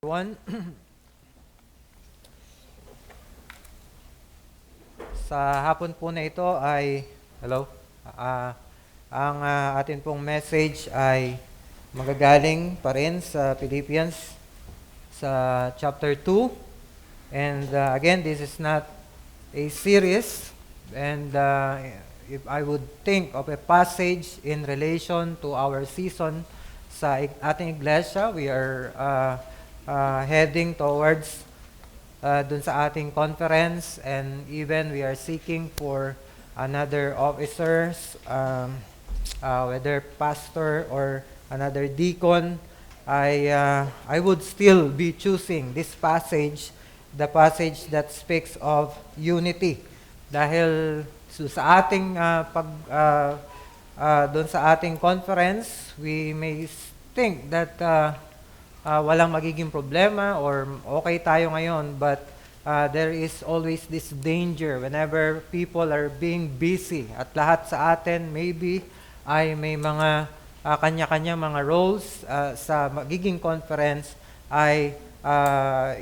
One, sa hapon po na ito ay, hello, ang atin pong message ay magagaling pa rin sa Philippians sa chapter 2. And again, this is not a series. And if I would think of a passage in relation to our season sa ating iglesia, we are heading towards dun sa ating conference, and even we are seeking for another officers, whether pastor or another deacon. I would still be choosing this passage, the passage that speaks of unity. Dahil sa ating dun sa ating conference, we may think that walang magiging problema or okay tayo ngayon, but there is always this danger whenever people are being busy at lahat sa atin maybe ay may mga kanya-kanya mga roles sa magiging conference, ay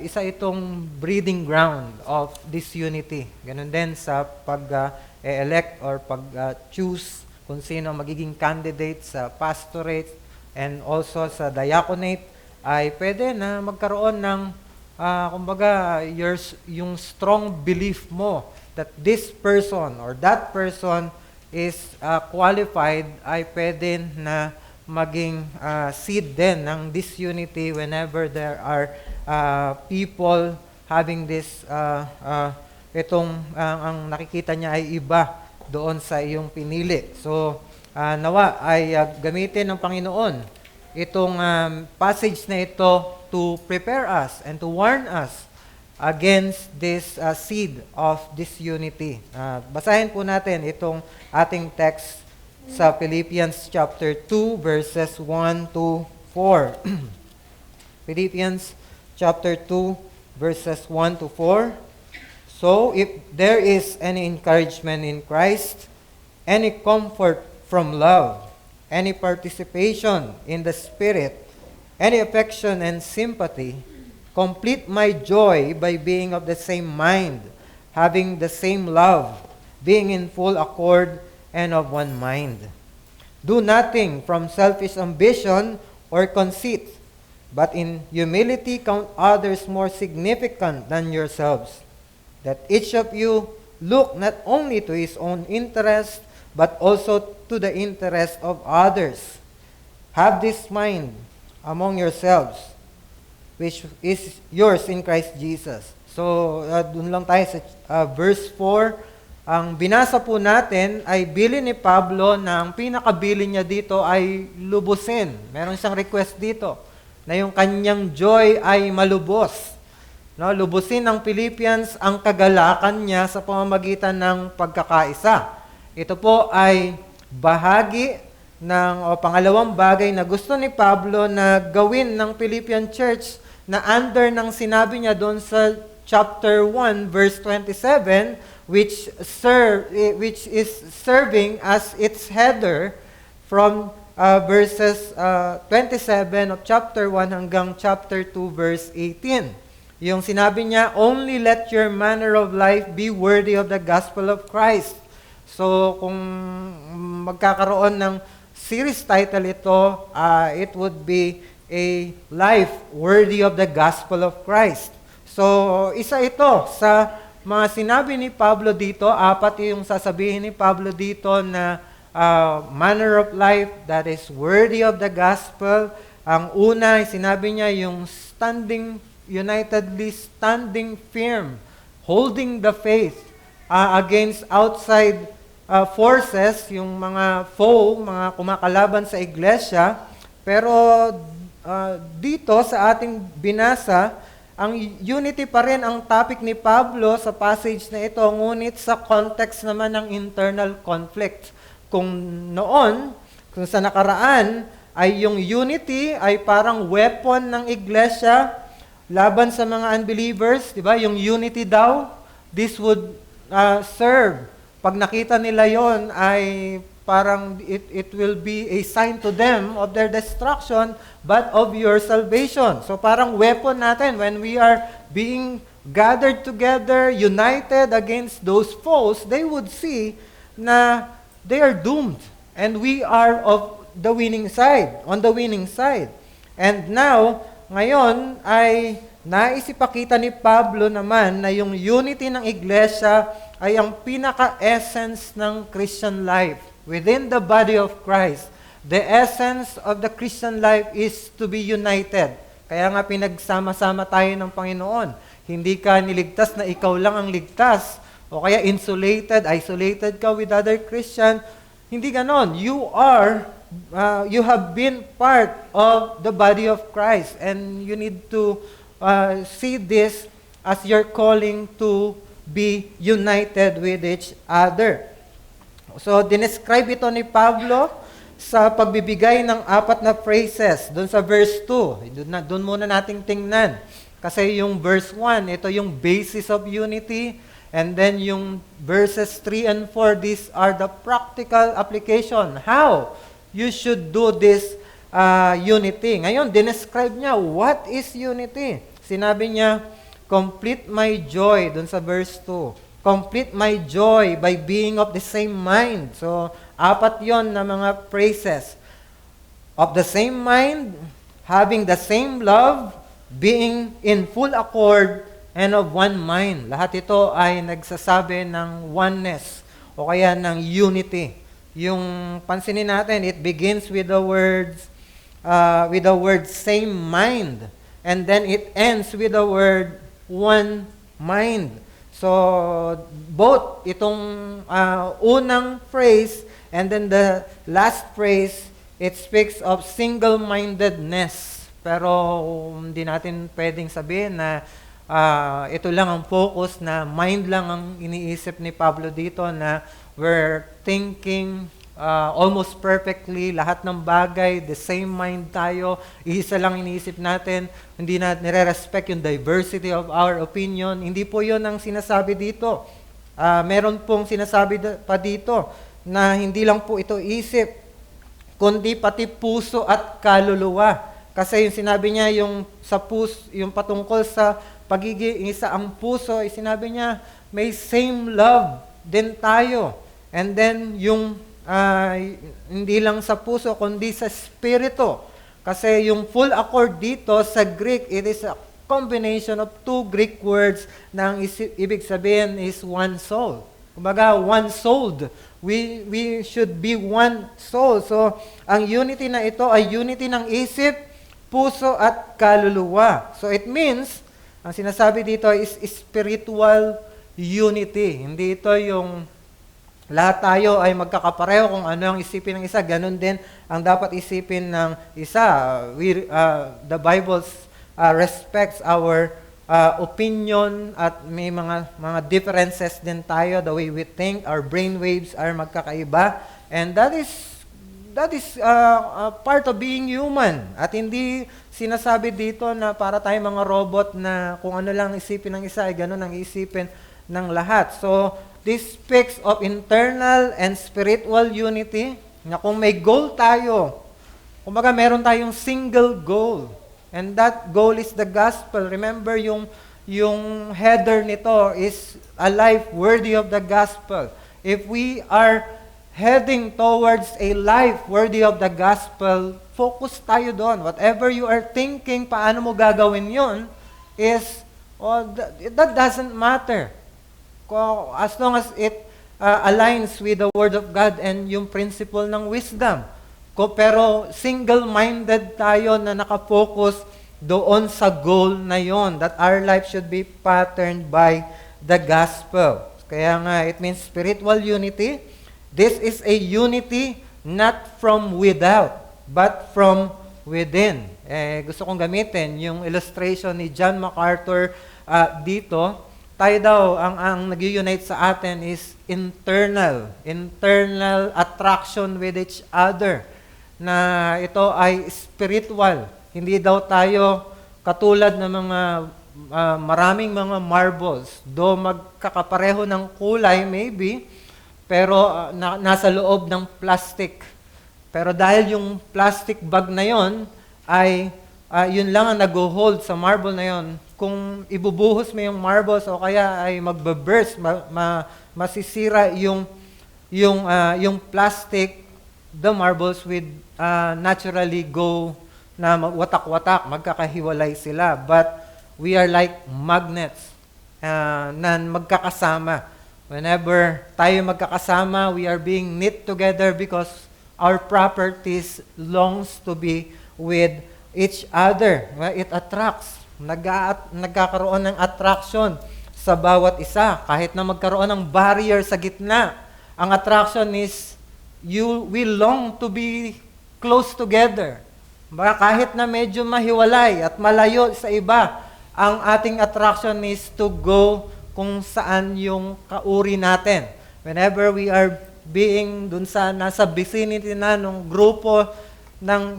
isa itong breeding ground of disunity. Ganun din sa pag-elect or pag-choose kung sino magiging candidate sa pastorate and also sa diaconate, ay pwede na magkaroon ng kumbaga yung strong belief mo that this person or that person is qualified, ay pwede na maging seed din ng disunity whenever there are people having this ang nakikita niya ay iba doon sa iyong pinili. So nawa ay gamitin ng Panginoon itong passage na ito to prepare us and to warn us against this seed of disunity. Basahin po natin itong ating text sa Philippians chapter 2 verses 1 to 4. Philippians chapter 2 verses 1 to 4. So if there is any encouragement in Christ, any comfort from love, any participation in the Spirit, any affection and sympathy, complete my joy by being of the same mind, having the same love, being in full accord and of one mind. Do nothing from selfish ambition or conceit, but in humility count others more significant than yourselves, that each of you look not only to his own interest, but also to the interest of others. Have this mind among yourselves, which is yours in Christ Jesus. So, dun lang tayo sa verse 4. Ang binasa po natin ay bilin ni Pablo na ang pinakabili niya dito ay lubusin. Meron siyang request dito na yung kanyang joy ay malubos. No, lubusin ng Philippians ang kagalakan niya sa pamamagitan ng pagkakaisa. Ito po ay bahagi ng pangalawang bagay na gusto ni Pablo na gawin ng Philippian church na under ng sinabi niya doon sa chapter 1 verse 27, which is serving as its header from verses 27 of chapter 1 hanggang chapter 2 verse 18. Yung sinabi niya, only let your manner of life be worthy of the gospel of Christ. So, kung magkakaroon ng series title ito, it would be a life worthy of the gospel of Christ. So, isa ito sa mga sinabi ni Pablo dito, apat yung sasabihin ni Pablo dito na manner of life that is worthy of the gospel. Ang una, sinabi niya yung unitedly standing firm, holding the faith against outside forces, yung mga foe, mga kumakalaban sa iglesia. Pero dito sa ating binasa, ang unity pa rin ang topic ni Pablo sa passage na ito, ngunit sa context naman ng internal conflict. Kung noon, kung sa nakaraan, ay yung unity ay parang weapon ng iglesia laban sa mga unbelievers, di ba? Yung unity daw, this would serve. Pag nakita nila yon, ay parang it will be a sign to them of their destruction, but of your salvation. So parang weapon natin when we are being gathered together, united against those foes, they would see na they are doomed. And we are of the winning side, on the winning side. And now, ngayon ay nais ipakita ni Pablo naman na yung unity ng iglesia ay ang pinaka-essence ng Christian life within the body of Christ. The essence of the Christian life is to be united. Kaya nga pinagsama-sama tayo ng Panginoon. Hindi ka niligtas na ikaw lang ang ligtas o kaya isolated ka with other Christian. Hindi ganon. You have been part of the body of Christ, and you need to see this as your calling to be united with each other. So, dinescribe ito ni Pablo sa pagbibigay ng 4 na phrases doon sa verse 2. Doon muna nating tingnan. Kasi yung verse 1, ito yung basis of unity. And then yung verses 3 and 4, these are the practical application. How you should do this unity. Ngayon, dinescribe niya, what is unity? Sinabi niya, complete my joy, dun sa verse 2. Complete my joy by being of the same mind. So, 4 yon na mga phrases. Of the same mind, having the same love, being in full accord, and of one mind. Lahat ito ay nagsasabi ng oneness o kaya ng unity. Yung pansinin natin, it begins with the word same mind. And then it ends with the word one mind. So, both itong unang phrase and then the last phrase, it speaks of single-mindedness. Pero hindi natin pwedeng sabihin na ito lang ang focus, na mind lang ang iniisip ni Pablo dito, na we're thinking almost perfectly, lahat ng bagay, the same mind tayo, isa lang iniisip natin, hindi na nire-respect yung diversity of our opinion. Hindi po yun ang sinasabi dito. Meron pong sinasabi pa dito na hindi lang po ito isip, kundi pati puso at kaluluwa. Kasi yung sinabi niya, yung patungkol sa pagiging isa ang puso, sinabi niya, may same love din tayo. And then, yung hindi lang sa puso, kundi sa spirito. Kasi yung full accord dito sa Greek, it is a combination of 2 Greek words na ang ibig sabihin is one soul. Kumbaga, one-souled. We should be one soul. So, ang unity na ito ay unity ng isip, puso at kaluluwa. So, it means, ang sinasabi dito is spiritual unity. Hindi ito yung lahat tayo ay magkakapareho kung ano ang isipin ng isa. Ganun din ang dapat isipin ng isa. The Bible respects our opinion at may mga differences din tayo. The way we think, our brain waves are magkakaiba. And that is part of being human. At hindi sinasabi dito na para tayong mga robot na kung ano lang isipin ng isa ay ganun ang isipin ng lahat. So, this speaks of internal and spiritual unity, na kung may goal tayo, kumbaga meron tayong single goal, and that goal is the gospel. Remember, yung header nito is a life worthy of the gospel. If we are heading towards a life worthy of the gospel, focus tayo doon. Whatever you are thinking, paano mo gagawin yun, that doesn't matter. As long as it aligns with the Word of God and yung principle ng wisdom. Pero single-minded tayo na nakafocus doon sa goal na yon, that our life should be patterned by the gospel. Kaya nga, it means spiritual unity. This is a unity not from without, but from within. Gusto kong gamitin yung illustration ni John MacArthur dito. Tayo daw, ang nag-unite sa atin is internal attraction with each other, na ito ay spiritual. Hindi daw tayo katulad ng mga maraming mga marbles, do magkakapareho ng kulay maybe, pero nasa loob ng plastic. Pero dahil yung plastic bag na yon ay yun lang ang nag-hold sa marble na yon. Kung ibubuhos mo yung marbles o kaya ay magbe-burst, masisira yung plastic, the marbles would naturally go na watak-watak, magkakahiwalay sila. But we are like magnets na magkakasama. Whenever tayo magkakasama, we are being knit together because our properties longs to be with each other. It attracts. Nagkakaroon ng attraction sa bawat isa. Kahit na magkaroon ng barrier sa gitna, ang attraction is we long to be close together. Kahit na medyo mahiwalay at malayo sa iba, ang ating attraction is to go kung saan yung kauri natin. Whenever we are being dun sa nasa vicinity na ng grupo ng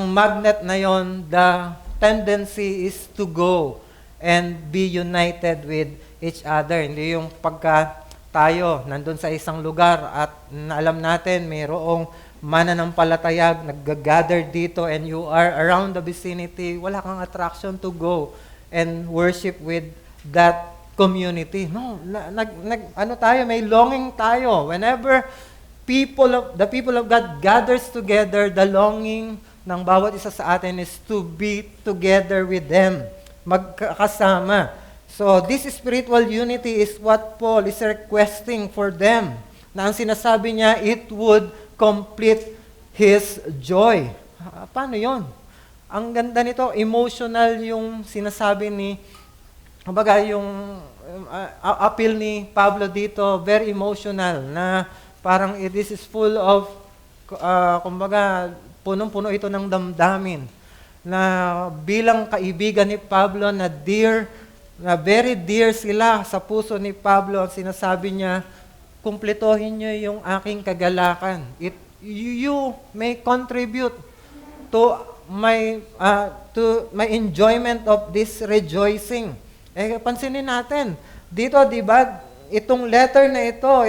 magnet na yon, the tendency is to go and be united with each other. Hindi yung pagka tayo nandun sa isang lugar at alam natin mayroong mananampalataya nag-gather dito and you are around the vicinity, wala kang attraction to go and worship with that community. No, tayo, may longing tayo. Whenever the people of God gathers together, the longing ng bawat isa sa atin is to be together with them, magkakasama. So, this spiritual unity is what Paul is requesting for them. Na ang sinasabi niya, it would complete his joy. Paano yon? Ang ganda nito, emotional yung sinasabi kumbaga yung appeal ni Pablo dito, very emotional, na parang this is full of, kumbaga, punong-puno ito ng damdamin. Na bilang kaibigan ni Pablo na very dear sila sa puso ni Pablo, sinasabi niya, kumpletohin niyo yung aking kagalakan. You may contribute to my enjoyment of this rejoicing. Pansinin natin, dito, di ba, itong letter na ito,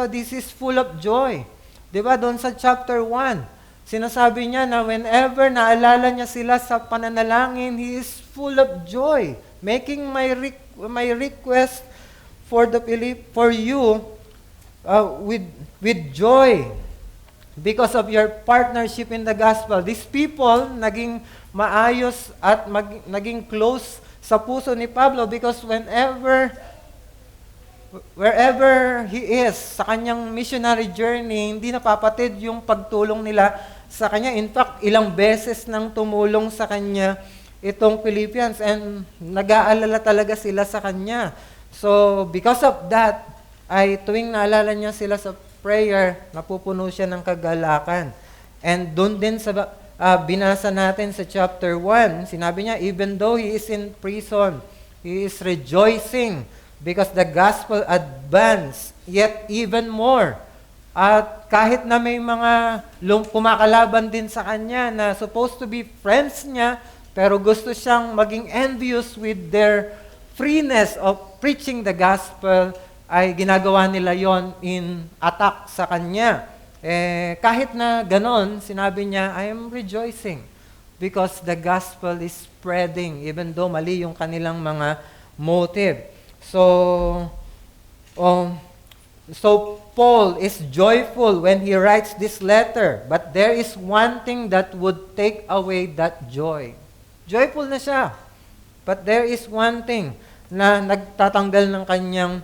this is full of joy. Di ba, doon sa chapter 1, sinasabi niya na whenever naalala niya sila sa pananalangin, he is full of joy, making my request for you with joy because of your partnership in the gospel. These people naging maayos at naging close sa puso ni Pablo because wherever he is sa kanyang missionary journey, hindi napapatid yung pagtulong nila sa kanya. In fact, ilang beses nang tumulong sa kanya itong Philippians and nag-aalala talaga sila sa kanya. So, because of that, ay tuwing naalala niya sila sa prayer, napupuno siya ng kagalakan. And doon din sa binasa natin sa chapter 1, sinabi niya, even though he is in prison, he is rejoicing because the gospel advanced yet even more. At kahit na may mga kumakalaban din sa kanya na supposed to be friends niya, pero gusto siyang maging envious with their freeness of preaching the gospel, ay ginagawa nila yon in attack sa kanya. Kahit na ganon, sinabi niya, I am rejoicing because the gospel is spreading even though mali yung kanilang mga motive. So Paul is joyful when he writes this letter, but there is one thing that would take away that joy. Joyful na siya, but there is one thing na nagtatanggal ng kanyang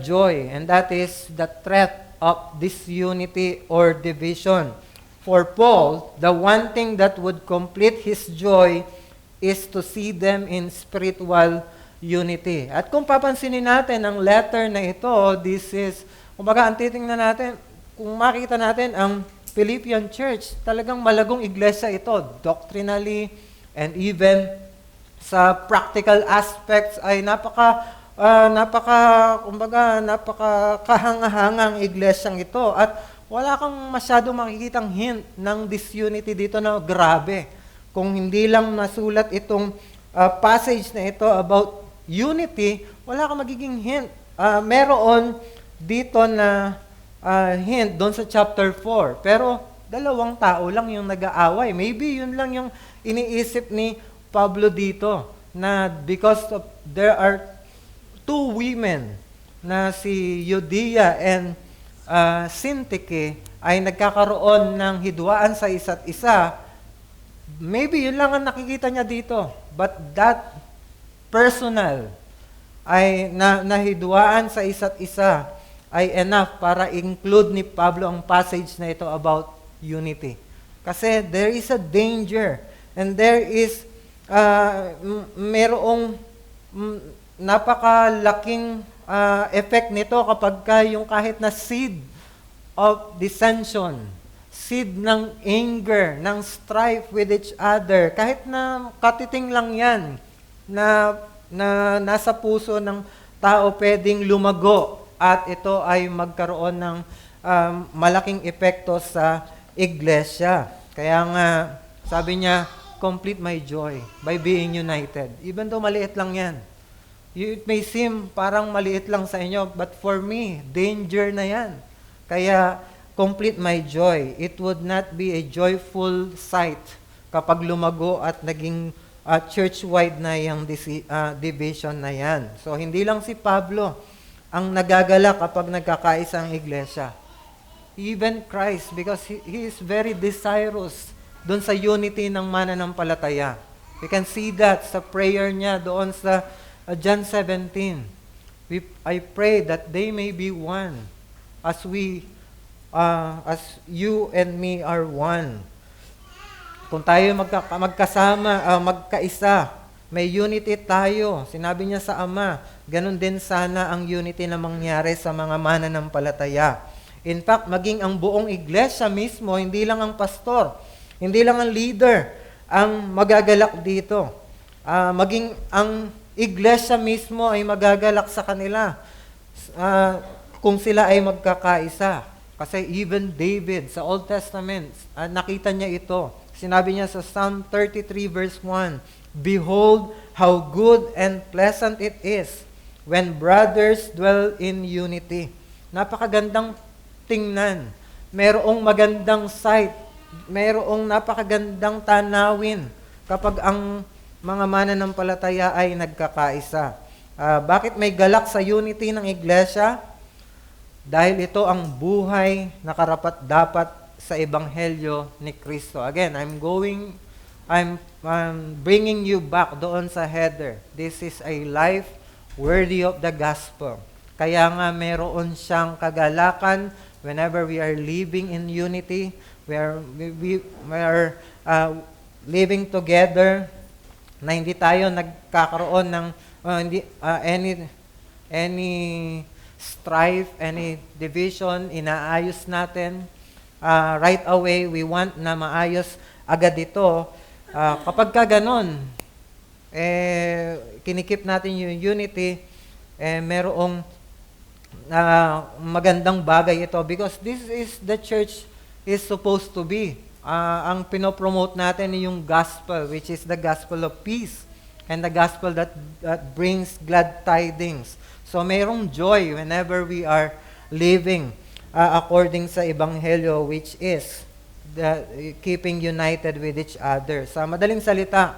joy, and that is the threat of disunity or division. For Paul, the one thing that would complete his joy is to see them in spiritual unity. At kung papansinin natin ang letter na ito, this is, kumbaga, ang titingnan natin, kung makita natin ang Philippian church, talagang malagong iglesia ito, doctrinally, and even sa practical aspects ay napaka-kahangahangang iglesyang ito. At wala kang masyadong makikitang hint ng disunity dito na grabe. Kung hindi lang nasulat itong passage na ito about unity, wala kang magiging hint. Meron dito na hint doon sa chapter 4. Pero dalawang tao lang yung nag-aaway. Maybe yun lang yung iniisip ni Pablo dito, na because of there are two women na si Euodia and Syntyche ay nagkakaroon ng hidwaan sa isa't isa. Maybe yun lang ang nakikita niya dito. But that personal ay nahidwaan sa isa't isa ay enough para include ni Pablo ang passage na ito about unity. Kasi there is a danger and there is merong napakalaking effect nito kapag yung kahit na seed of dissension, seed ng anger, ng strife with each other, kahit na katiting lang yan na nasa puso ng tao pwedeng lumago at ito ay magkaroon ng malaking epekto sa iglesia. Kaya nga, sabi niya, complete my joy by being united. Even though maliit lang yan. It may seem parang maliit lang sa inyo, but for me, danger na yan. Kaya, complete my joy. It would not be a joyful sight kapag lumago at naging church-wide na yung division na yan. So, hindi lang si Pablo ang nagagala kapag nagkakaisa ang iglesia. Even Christ, because He is very desirous doon sa unity ng mananampalataya. We can see that sa prayer niya doon sa John 17. I pray that they may be one as you and me are one. Kung tayo magkasama, magkaisa, may unity tayo. Sinabi niya sa Ama, ganun din sana ang unity na mangyari sa mga mananampalataya. In fact, maging ang buong iglesia mismo, hindi lang ang pastor, hindi lang ang leader ang magagalak dito. Maging ang iglesia mismo ay magagalak sa kanila kung sila ay magkakaisa. Kasi even David sa Old Testament, nakita niya ito. Sinabi niya sa Psalm 33 verse 1, "Behold, how good and pleasant it is when brothers dwell in unity." Napakagandang tingnan. Merong magandang sight. Merong napakagandang tanawin kapag ang mga mananampalataya ay nagkakaisa. Bakit may galak sa unity ng iglesia? Dahil ito ang buhay na karapat-dapat sa ebanghelyo ni Kristo. Again, I'm bringing you back doon sa header. This is a life worthy of the gospel. Kaya nga meron siyang kagalakan whenever we are living in unity, we are living together, na hindi tayo nagkakaroon ng any strife, any division, inaayos natin. Right away, we want na maayos agad ito. Kapag ka ganun, kinikip natin yung unity, merong magandang bagay ito because this is the church is supposed to be. Ang pinopromote natin yung gospel, which is the gospel of peace and the gospel that brings glad tidings. So mayroong joy whenever we are living according sa ebanghelyo, which is keeping united with each other. Sa madaling salita,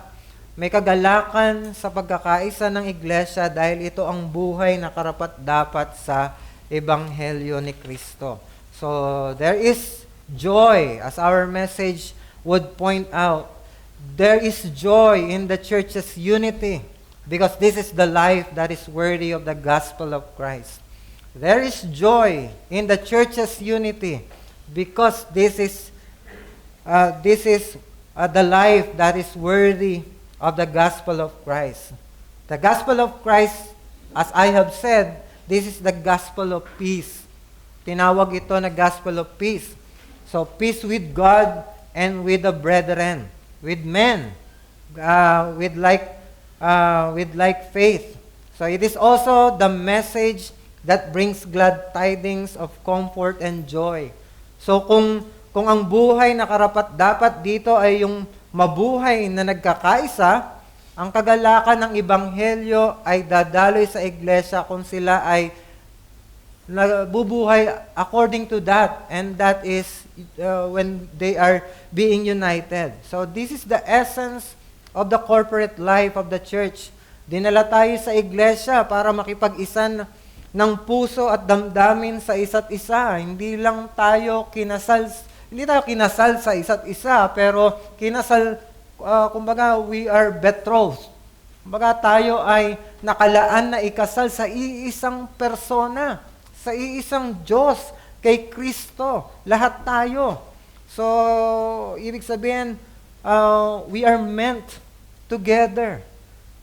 may kagalakan sa pagkakaisa ng iglesia dahil ito ang buhay na karapat-dapat sa ebanghelyo ni Kristo. So there is joy, as our message would point out. There is joy in the church's unity because this is the life that is worthy of the gospel of Christ. There is joy in the church's unity because this is the life that is worthy of the gospel of Christ. The gospel of Christ, as I have said, this is the gospel of peace. Tinawag ito na gospel of peace. So, peace with God and with the brethren, with men, with like faith. So, it is also the message that brings glad tidings of comfort and joy. So, kung ang buhay na karapat-dapat dito ay yung mabuhay na nagkakaisa, ang kagalakan ng ebanghelyo ay dadaloy sa iglesia kung sila ay nabubuhay according to that, and that is when they are being united. So this is the essence of the corporate life of the church. Dinala tayo sa iglesia para makipag-isa ng puso at damdamin sa isa't isa. Hindi tayo kinasal sa isa't isa, pero kumbaga we are betrothed. Kumbaga tayo ay nakalaan na ikasal sa iisang persona, sa iisang Diyos, kay Kristo. Lahat tayo. So, ibig sabihin, we are meant together.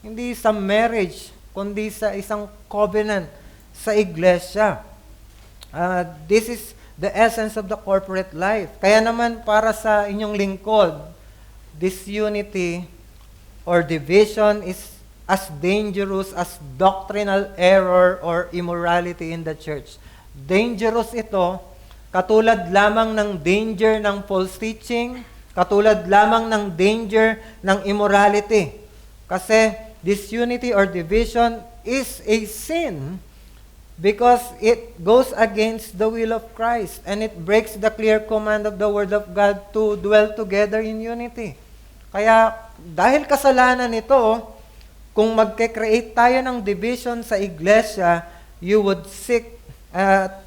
Hindi sa marriage, kundi sa isang covenant sa iglesia. This is the essence of the corporate life. Kaya naman para sa inyong lingkod, disunity or division is as dangerous as doctrinal error or immorality in the church. Dangerous ito, katulad lamang ng danger ng false teaching, katulad lamang ng danger ng immorality. Kasi disunity or division is a sin because it goes against the will of Christ and it breaks the clear command of the Word of God to dwell together in unity. Kaya dahil kasalanan ito, kung magke-create tayo ng division sa iglesia, you would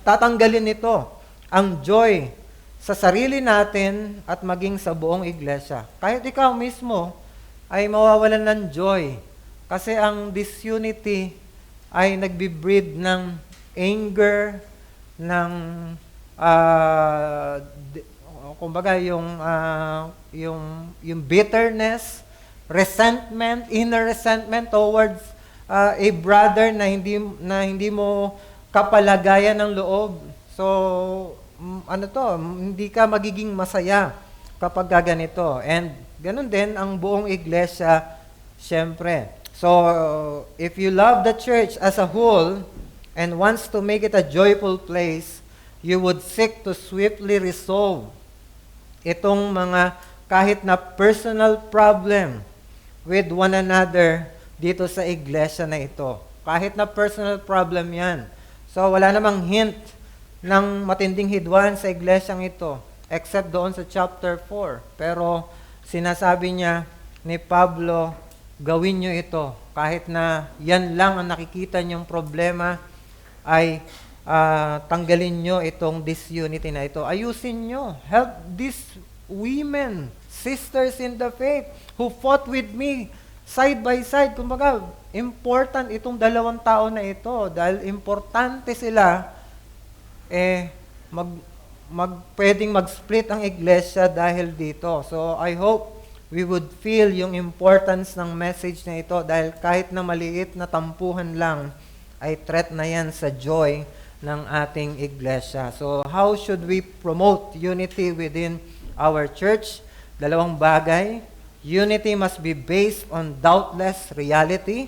tatanggalin ito, ang joy sa sarili natin at maging sa buong iglesia. Kahit ikaw mismo ay mawawalan ng joy kasi ang disunity ay nagbi-breed ng anger, ng kumbaga yung bitterness, resentment, inner resentment towards a brother na hindi mo kapalagayan ng loob. So, hindi ka magiging masaya kapag ganito. And ganun din ang buong iglesia, syempre. So, if you love the church as a whole and wants to make it a joyful place, you would seek to swiftly resolve itong mga kahit na personal problem with one another dito sa iglesia na ito. Kahit na personal problem yan. So, wala namang hint ng matinding hidwaan sa iglesyang ito, except doon sa chapter 4. Pero, sinasabi niya ni Pablo, gawin nyo ito. Kahit na yan lang ang nakikita nyong problema, ay tanggalin nyo itong disunity na ito. Ayusin nyo. Help these women, sisters in the faith, who fought with me side by side. Kumbaga, important itong dalawang tao na ito dahil importante sila pwedeng mag-split ang iglesia dahil dito. So, I hope we would feel yung importance ng message na ito dahil kahit na maliit na tampuhan lang, ay threat na yan sa joy ng ating iglesia. So, how should we promote unity within our church? Dalawang bagay. Unity must be based on doubtless reality.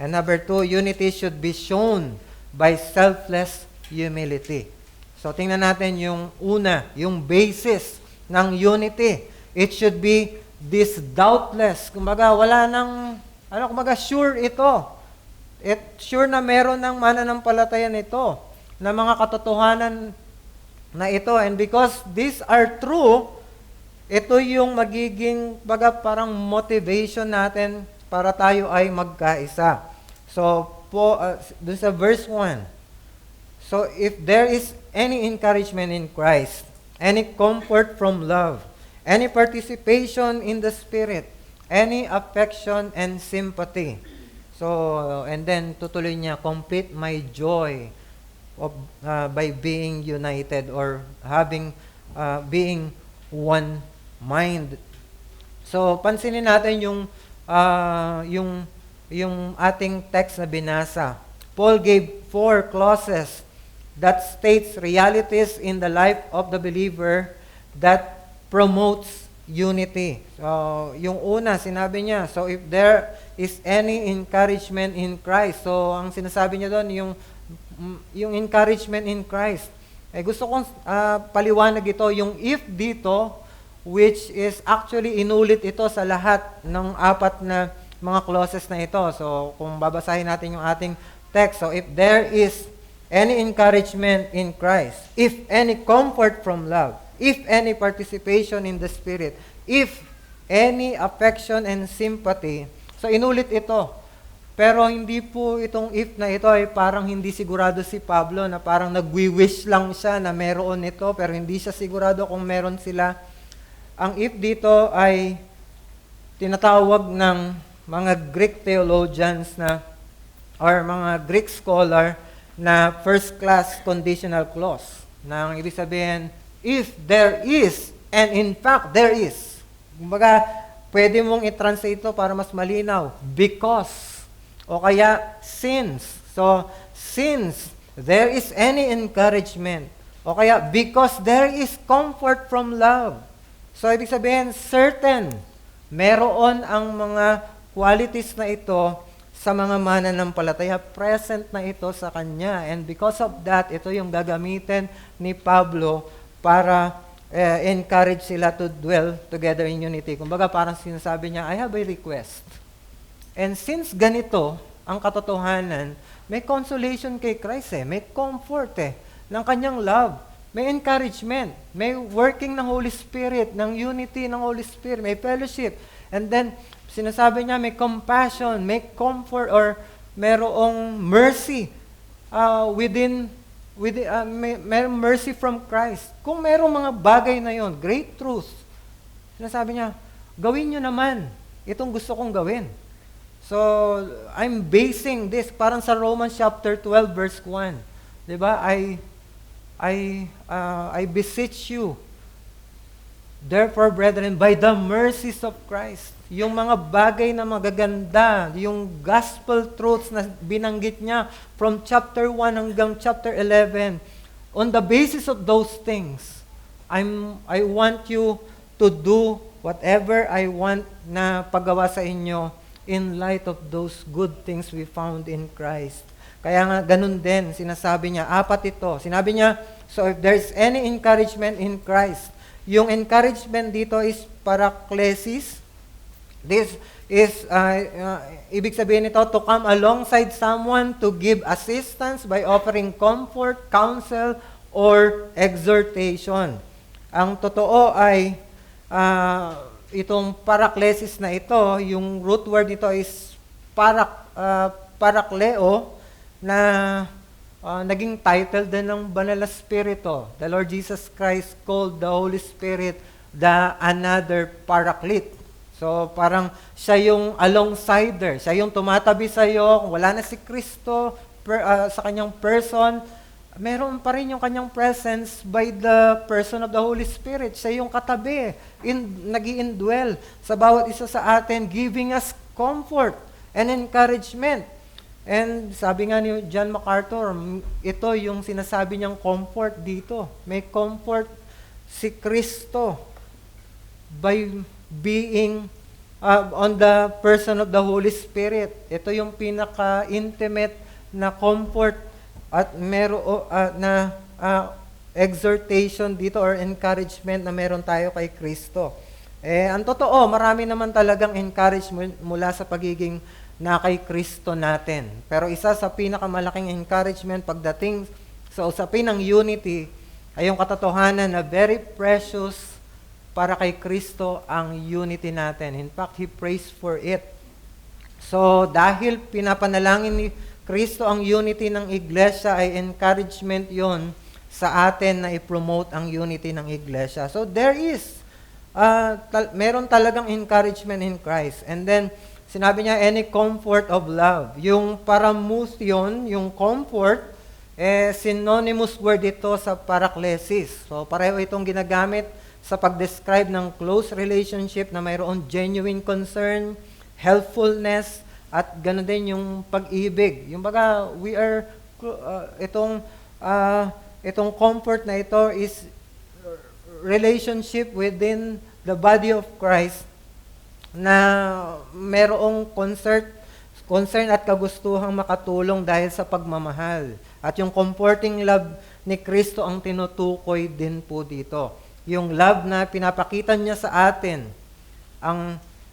And number 2, unity should be shown by selfless humility. So, tingnan natin yung una, yung basis ng unity. It should be this doubtless. Kumbaga, sure ito. Sure na meron ng mananampalataya nito, na mga katotohanan na ito. And because these are true, ito yung magiging parang motivation natin para tayo ay magkaisa. So, dun sa verse 1, so if there is any encouragement in Christ, any comfort from love, any participation in the Spirit, any affection and sympathy. So, and then tutuloy niya, complete my joy by being united or being one mind. So, pansinin natin yung ating text na binasa. Paul gave 4 clauses that states realities in the life of the believer that promotes unity. So, yung una, sinabi niya, so if there is any encouragement in Christ. So, ang sinasabi niya doon, yung encouragement in Christ. Gusto kong paliwanag ito, yung if dito, which is actually inulit ito sa lahat ng 4 na mga clauses na ito. So, kung babasahin natin yung ating text, so if there is any encouragement in Christ, if any comfort from love, if any participation in the Spirit, if any affection and sympathy. So inulit ito. Pero hindi po itong if na ito ay parang hindi sigurado si Pablo na parang nagwi-wish lang siya na meron ito pero hindi siya sigurado kung meron sila. Ang if dito ay tinatawag ng mga Greek theologians na or mga Greek scholar na first class conditional clause. Na ang ibig sabihin, if there is, and in fact there is. Kumbaga, pwede mong i-translate ito para mas malinaw. Because. O kaya, since. So, since there is any encouragement. O kaya, because there is comfort from love. So, ibig sabihin, certain. Meron ang mga qualities na ito sa mga mananampalataya. Present na ito sa kanya. And because of that, ito yung gagamitin ni Pablo para encourage sila to dwell together in unity. Kumbaga, parang sinasabi niya, I have a request. And since ganito, ang katotohanan, may consolation kay Christ may comfort ng kanyang love, may encouragement, may working ng Holy Spirit, ng unity ng Holy Spirit, may fellowship. And then, sinasabi niya, may compassion, may comfort, or merong mercy may mercy from Christ. Kung merong mga bagay na yon, great truth, sinasabi niya, gawin nyo naman itong gusto kong gawin. So, I'm basing this parang sa Romans chapter 12 verse 1. 'Di ba? I beseech you, therefore, brethren, by the mercies of Christ, yung mga bagay na magaganda, yung gospel truths na binanggit niya from chapter 1 hanggang chapter 11, on the basis of those things, I want you to do whatever I want na paggawa sa inyo in light of those good things we found in Christ. Kaya nga, ganun din, sinasabi niya, apat ito. Sinabi niya, so if there's any encouragement in Christ, yung encouragement dito is paraklesis. This is, ibig sabihin nito, to come alongside someone to give assistance by offering comfort, counsel, or exhortation. Ang totoo ay, itong paraklesis na ito, yung root word nito is parakleo, na naging title din ng Banal na Espiritu. The Lord Jesus Christ called the Holy Spirit the another paraclete. So parang siya yung alongside, siya yung tumatabi sa iyo. Kung wala na si Kristo sa kanyang person, meron pa rin yung kanyang presence by the person of the Holy Spirit. Siya yung katabi, nag-i-indwell sa bawat isa sa atin, giving us comfort and encouragement. And sabi nga ni John MacArthur, ito yung sinasabi niyang comfort dito. May comfort si Kristo by being on the person of the Holy Spirit. Ito yung pinaka-intimate na comfort at na exhortation dito or encouragement na meron tayo kay Kristo. Ang totoo, marami naman talagang encouragement mula sa pagiging na kay Kristo natin. Pero isa sa pinakamalaking encouragement pagdating sa usapin ng unity ay yung katotohanan na very precious para kay Kristo ang unity natin. In fact, He prays for it. So, dahil pinapanalangin ni Kristo ang unity ng iglesia, ay encouragement yon sa atin na i-promote ang unity ng iglesia. So there is, meron talagang encouragement in Christ. And then, sinabi niya, any comfort of love. Yung paramouthyon, yung comfort, synonymous word ito sa paraklesis. So pareho itong ginagamit sa pag-describe ng close relationship na mayroon genuine concern, helpfulness, at ganoon din yung pag-ibig. Yung baga, we are, itong comfort na ito is relationship within the body of Christ na merong concern at kagustuhang makatulong dahil sa pagmamahal. At yung comforting love ni Kristo ang tinutukoy din po dito. Yung love na pinapakita niya sa atin,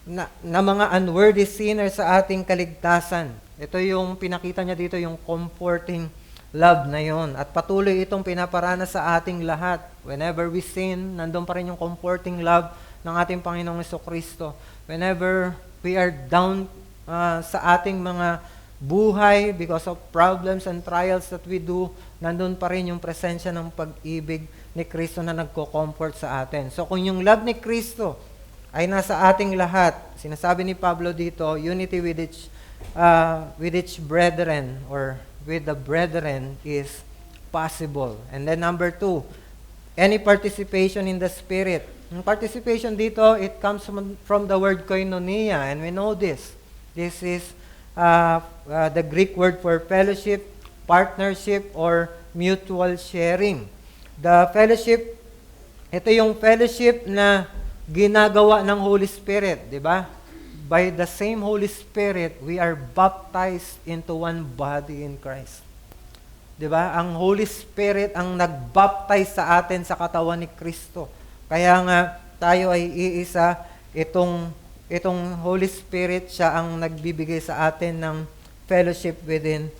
na mga unworthy sinners sa ating kaligtasan. Ito yung pinakita niya dito, yung comforting love na yon. At patuloy itong pinaparana sa ating lahat. Whenever we sin, nandun pa rin yung comforting love ng ating Panginoong Jesucristo. Whenever we are down sa ating mga buhay because of problems and trials that we do, nandun pa rin yung presensya ng pag-ibig ni Kristo na nagko-comfort sa atin. So kung yung love ni Kristo ay nasa ating lahat, sinasabi ni Pablo dito, unity with each brethren or with the brethren is possible. And then number 2, any participation in the Spirit. Yung participation dito, it comes from the word koinonia, and we know this. This is the Greek word for fellowship, partnership, or mutual sharing. The fellowship, ito yung fellowship na ginagawa ng Holy Spirit, di ba? By the same Holy Spirit, we are baptized into one body in Christ. Di ba? Ang Holy Spirit ang nag-baptize sa atin sa katawan ni Kristo. Kaya nga, tayo ay iisa, itong Holy Spirit, siya ang nagbibigay sa atin ng fellowship within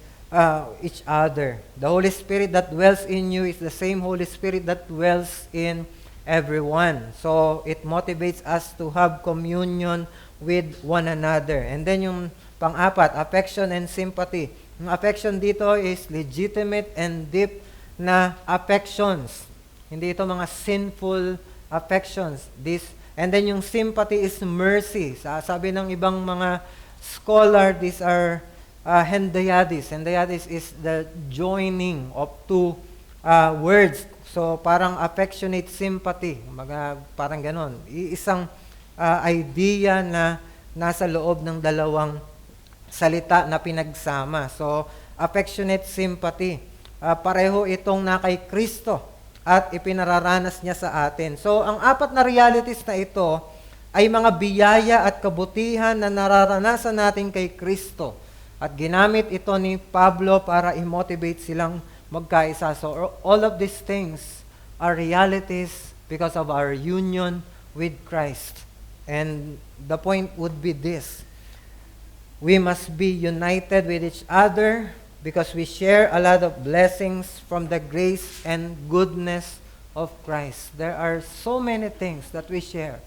each other. The Holy Spirit that dwells in you is the same Holy Spirit that dwells in everyone. So, it motivates us to have communion with one another. And then yung pang-apat, affection and sympathy. Yung affection dito is legitimate and deep na affections. Hindi ito mga sinful affections. And then yung sympathy is mercy. Sabi ng ibang mga scholar, these are hendiadys. Hendiadys is the joining of two words. So parang affectionate sympathy. Parang ganon. Isang idea na nasa loob ng dalawang salita na pinagsama. So affectionate sympathy. Pareho itong na kay Kristo at ipinararanas niya sa atin. So ang apat na realities na ito ay mga biyaya at kabutihan na nararanasan natin kay Kristo. At ginamit ito ni Pablo para i-motivate silang magkaisa. So all of these things are realities because of our union with Christ. And the point would be this: we must be united with each other because we share a lot of blessings from the grace and goodness of Christ. There are so many things that we share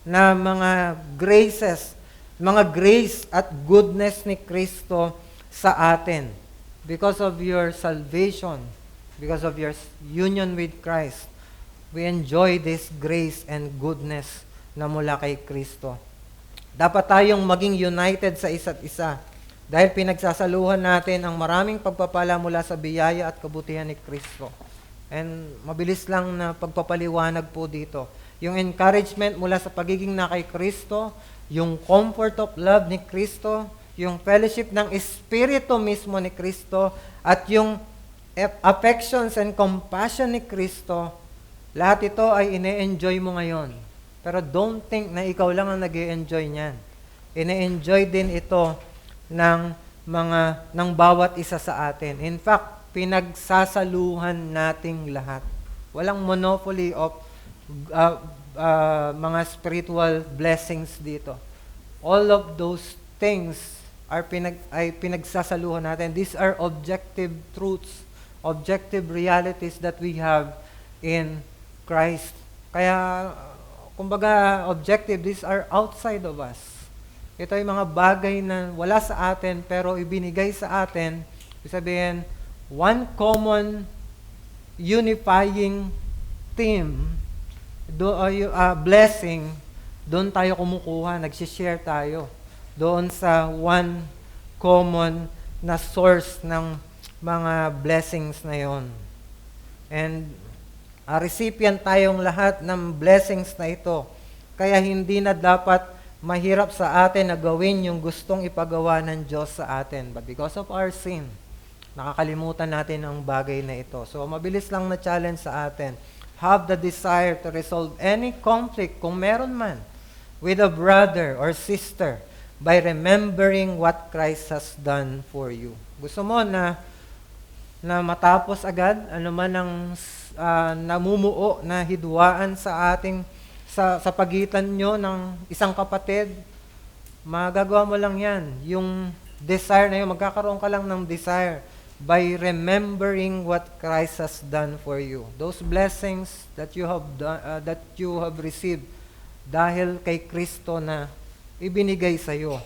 na mga graces, mga grace at goodness ni Kristo sa atin. Because of your salvation, because of your union with Christ, we enjoy this grace and goodness na mula kay Kristo. Dapat tayong maging united sa isa't isa dahil pinagsasaluhan natin ang maraming pagpapala mula sa biyaya at kabutihan ni Kristo. And mabilis lang na pagpapaliwanag po dito. Yung encouragement mula sa pagiging na kay Kristo, yung comfort of love ni Kristo, yung fellowship ng Espiritu mismo ni Kristo, at yung affections and compassion ni Kristo, lahat ito ay ine-enjoy mo ngayon. Pero don't think na ikaw lang ang nag-e-enjoy niyan. Ine-enjoy din ito ng bawat isa sa atin. In fact, pinagsasaluhan nating lahat. Walang monopoly of mga spiritual blessings dito. All of those things ay pinagsasaluhan natin. These are objective truths, objective realities that we have in Christ. Kaya, kumbaga, objective, these are outside of us. Ito ay mga bagay na wala sa atin, pero ibinigay sa atin, sabihin, one common unifying theme, blessing, doon tayo kumukuha, nagsishare tayo. Doon sa one common na source ng mga blessings na yon. And recipient tayong lahat ng blessings na ito. Kaya hindi na dapat mahirap sa atin na gawin yung gustong ipagawa ng Diyos sa atin. But because of our sin, nakakalimutan natin ang bagay na ito. So mabilis lang na challenge sa atin. Have the desire to resolve any conflict, kung meron man, with a brother or sister by remembering what Christ has done for you. Gusto mo na matapos agad ano man ang namumuo na hidwaan sa sa pagitan nyo ng isang kapatid, magagawa mo lang yan. Yung desire na yun, magkakaroon ka lang ng desire by remembering what Christ has done for you. Those blessings that you have that you have received dahil kay Kristo na ibinigay sa iyo.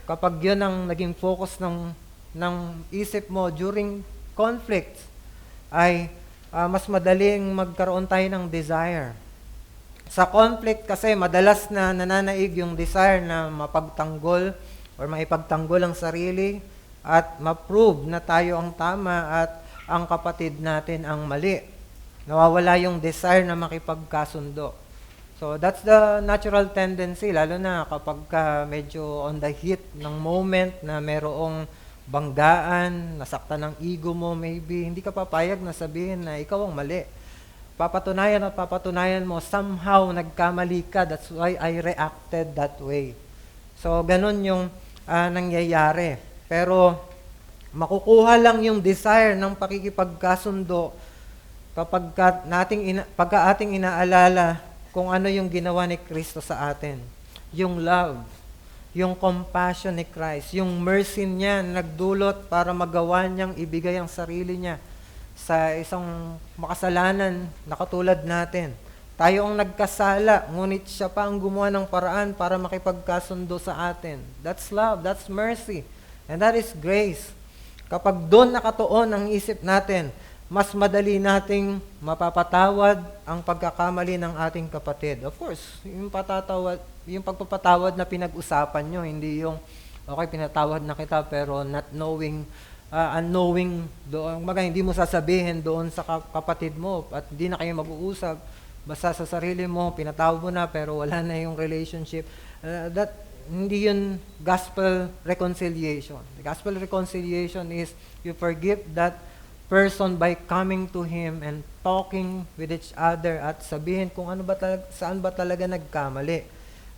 Kapag 'yun ang naging focus ng isip mo during conflict, ay mas madaling magkaroon tayo ng desire. Sa conflict kasi madalas na nananaig yung desire na mapagtanggol or maipagtanggol ang sarili at ma-prove na tayo ang tama at ang kapatid natin ang mali. Nawawala yung desire na makipagkasundo. So that's the natural tendency, lalo na kapag medyo on the heat ng moment na merong banggaan, nasaktan ng ego mo maybe, hindi ka papayag na sabihin na ikaw ang mali. Papatunayan mo, somehow nagkamali ka, that's why I reacted that way. So ganun yung nangyayari. Pero makukuha lang yung desire ng pakikipagkasundo kapag ating inaalala kung ano yung ginawa ni Kristo sa atin. Yung love, yung compassion ni Christ, yung mercy niya nagdulot para magawa niyang ibigay ang sarili niya sa isang makasalanan na katulad natin. Tayo ang nagkasala, ngunit siya pa ang gumawa ng paraan para makipagkasundo sa atin. That's love, that's mercy, and that is grace. Kapag doon nakatuon ang isip natin, mas madali nating mapapatawad ang pagkakamali ng ating kapatid. Of course, yung pagpapatawad na pinag-usapan nyo, hindi yung, okay, pinatawad na kita, pero not knowing, unknowing, hindi mo sasabihin doon sa kapatid mo, at hindi na kayo mag-uusap, basta sa sarili mo, pinatawad mo na, pero wala na yung relationship. Hindi yun gospel reconciliation. The gospel reconciliation is, you forgive that person by coming to him and talking with each other at sabihin kung saan ba talaga nagkamali.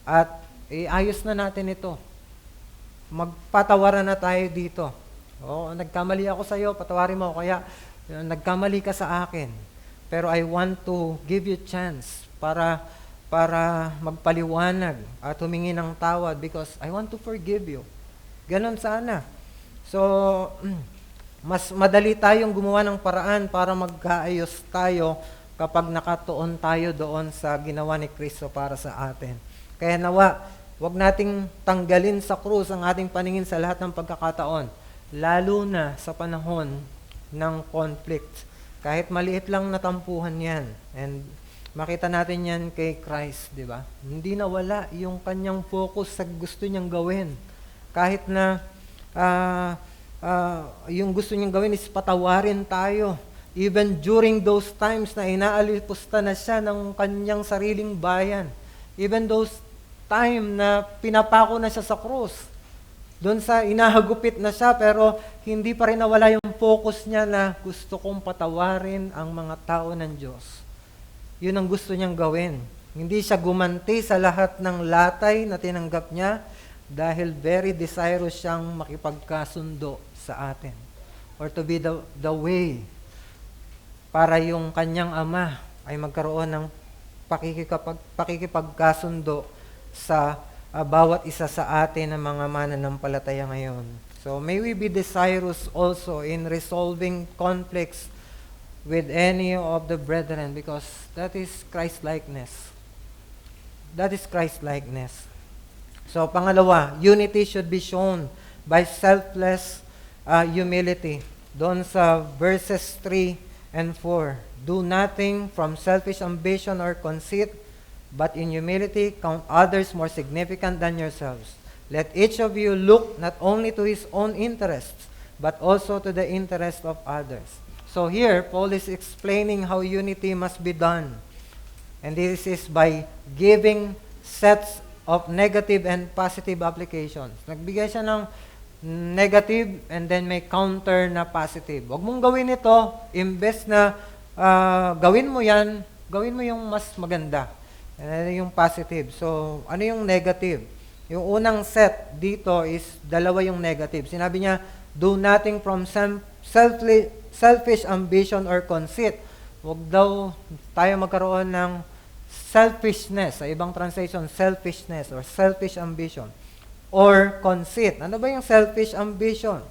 At iayos na natin ito. Magpatawaran na tayo dito. Nagkamali ako sa iyo, patawarin mo ako, kaya nagkamali ka sa akin. Pero I want to give you chance para magpaliwanag at humingi ng tawad because I want to forgive you. Ganon sana. So, mas madali tayong gumawa ng paraan para magkaayos tayo kapag nakatuon tayo doon sa ginawa ni Kristo para sa atin. Kaya nawa, wag nating tanggalin sa krus ang ating paningin sa lahat ng pagkakataon, lalo na sa panahon ng conflict. Kahit maliit lang na tampuhan yan. And makita natin yan kay Christ, di ba? Hindi nawala yung kanyang focus sa gusto niyang gawin. Kahit na yung gusto niyang gawin is patawarin tayo. Even during those times na inaalipusta na siya ng kanyang sariling bayan. Even those time na pinapako na siya sa krus. Doon sa inahagupit na siya, pero hindi pa rin nawala yung focus niya na gusto kong patawarin ang mga tao ng Diyos. Yun ang gusto niyang gawin. Hindi siya gumanti sa lahat ng latay na tinanggap niya dahil very desirous siyang makipagkasundo sa atin. Or to be the way para yung kanyang ama ay magkaroon ng pakikipagkasundo sa bawat isa sa atin ng mga mananampalataya ngayon. So may we be desirous also in resolving conflicts with any of the brethren because that is Christ-likeness. That is Christ-likeness. So pangalawa, unity should be shown by selfless humility. Doon sa verses 3 and 4. Do nothing from selfish ambition or conceit, but in humility count others more significant than yourselves. Let each of you look not only to his own interests, but also to the interest of others. So here, Paul is explaining how unity must be done. And this is by giving sets of negative and positive applications. Nagbigay siya ng negative and then may counter na positive. Huwag mong gawin ito, imbes na gawin mo yan, gawin mo yung mas maganda. Yung positive. So, ano yung negative? Yung unang set dito is dalawa yung negative. Sinabi niya, do nothing from selfish ambition or conceit. Huwag daw tayo magkaroon ng selfishness. Sa ibang translation, selfishness or selfish ambition. Or conceit. Ano ba yung selfish ambition?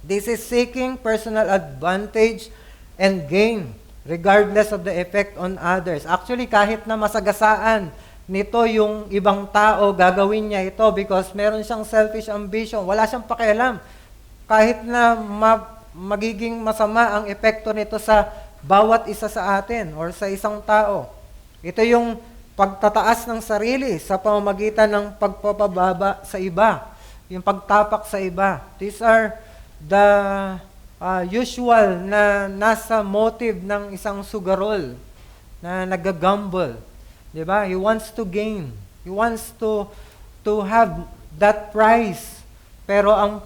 This is seeking personal advantage and gain regardless of the effect on others. Actually, kahit na masagasaan nito yung ibang tao, gagawin niya ito because meron siyang selfish ambition. Wala siyang pakialam. Kahit na magiging masama ang epekto nito sa bawat isa sa atin or sa isang tao. Ito yung pagtataas ng sarili sa pamamagitan ng pagpapababa sa iba, yung pagtapak sa iba. These are the usual na nasa motive ng isang sugarol na nagagamble. Diba? He wants to gain. He wants to have that prize. Pero ang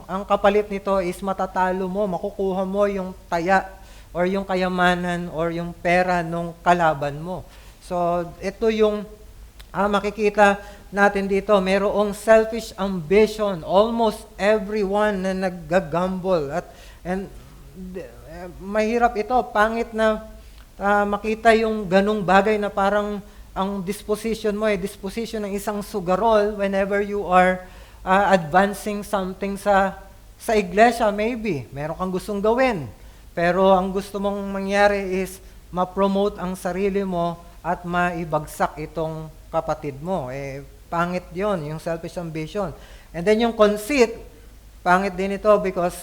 ang kapalit nito is matatalo mo, makukuha mo yung taya or yung kayamanan or yung pera ng kalaban mo. So ito yung makikita natin dito, mayroong selfish ambition. Almost everyone na naggagamble. Mahirap ito, pangit na makita yung ganung bagay na parang ang disposition mo ay disposition ng isang sugarol whenever you are advancing something sa iglesia, maybe. Meron kang gustong gawin. Pero ang gusto mong mangyari is ma-promote ang sarili mo at maibagsak itong kapatid mo. Pangit yon, yung selfish ambition. And then yung conceit, pangit din ito because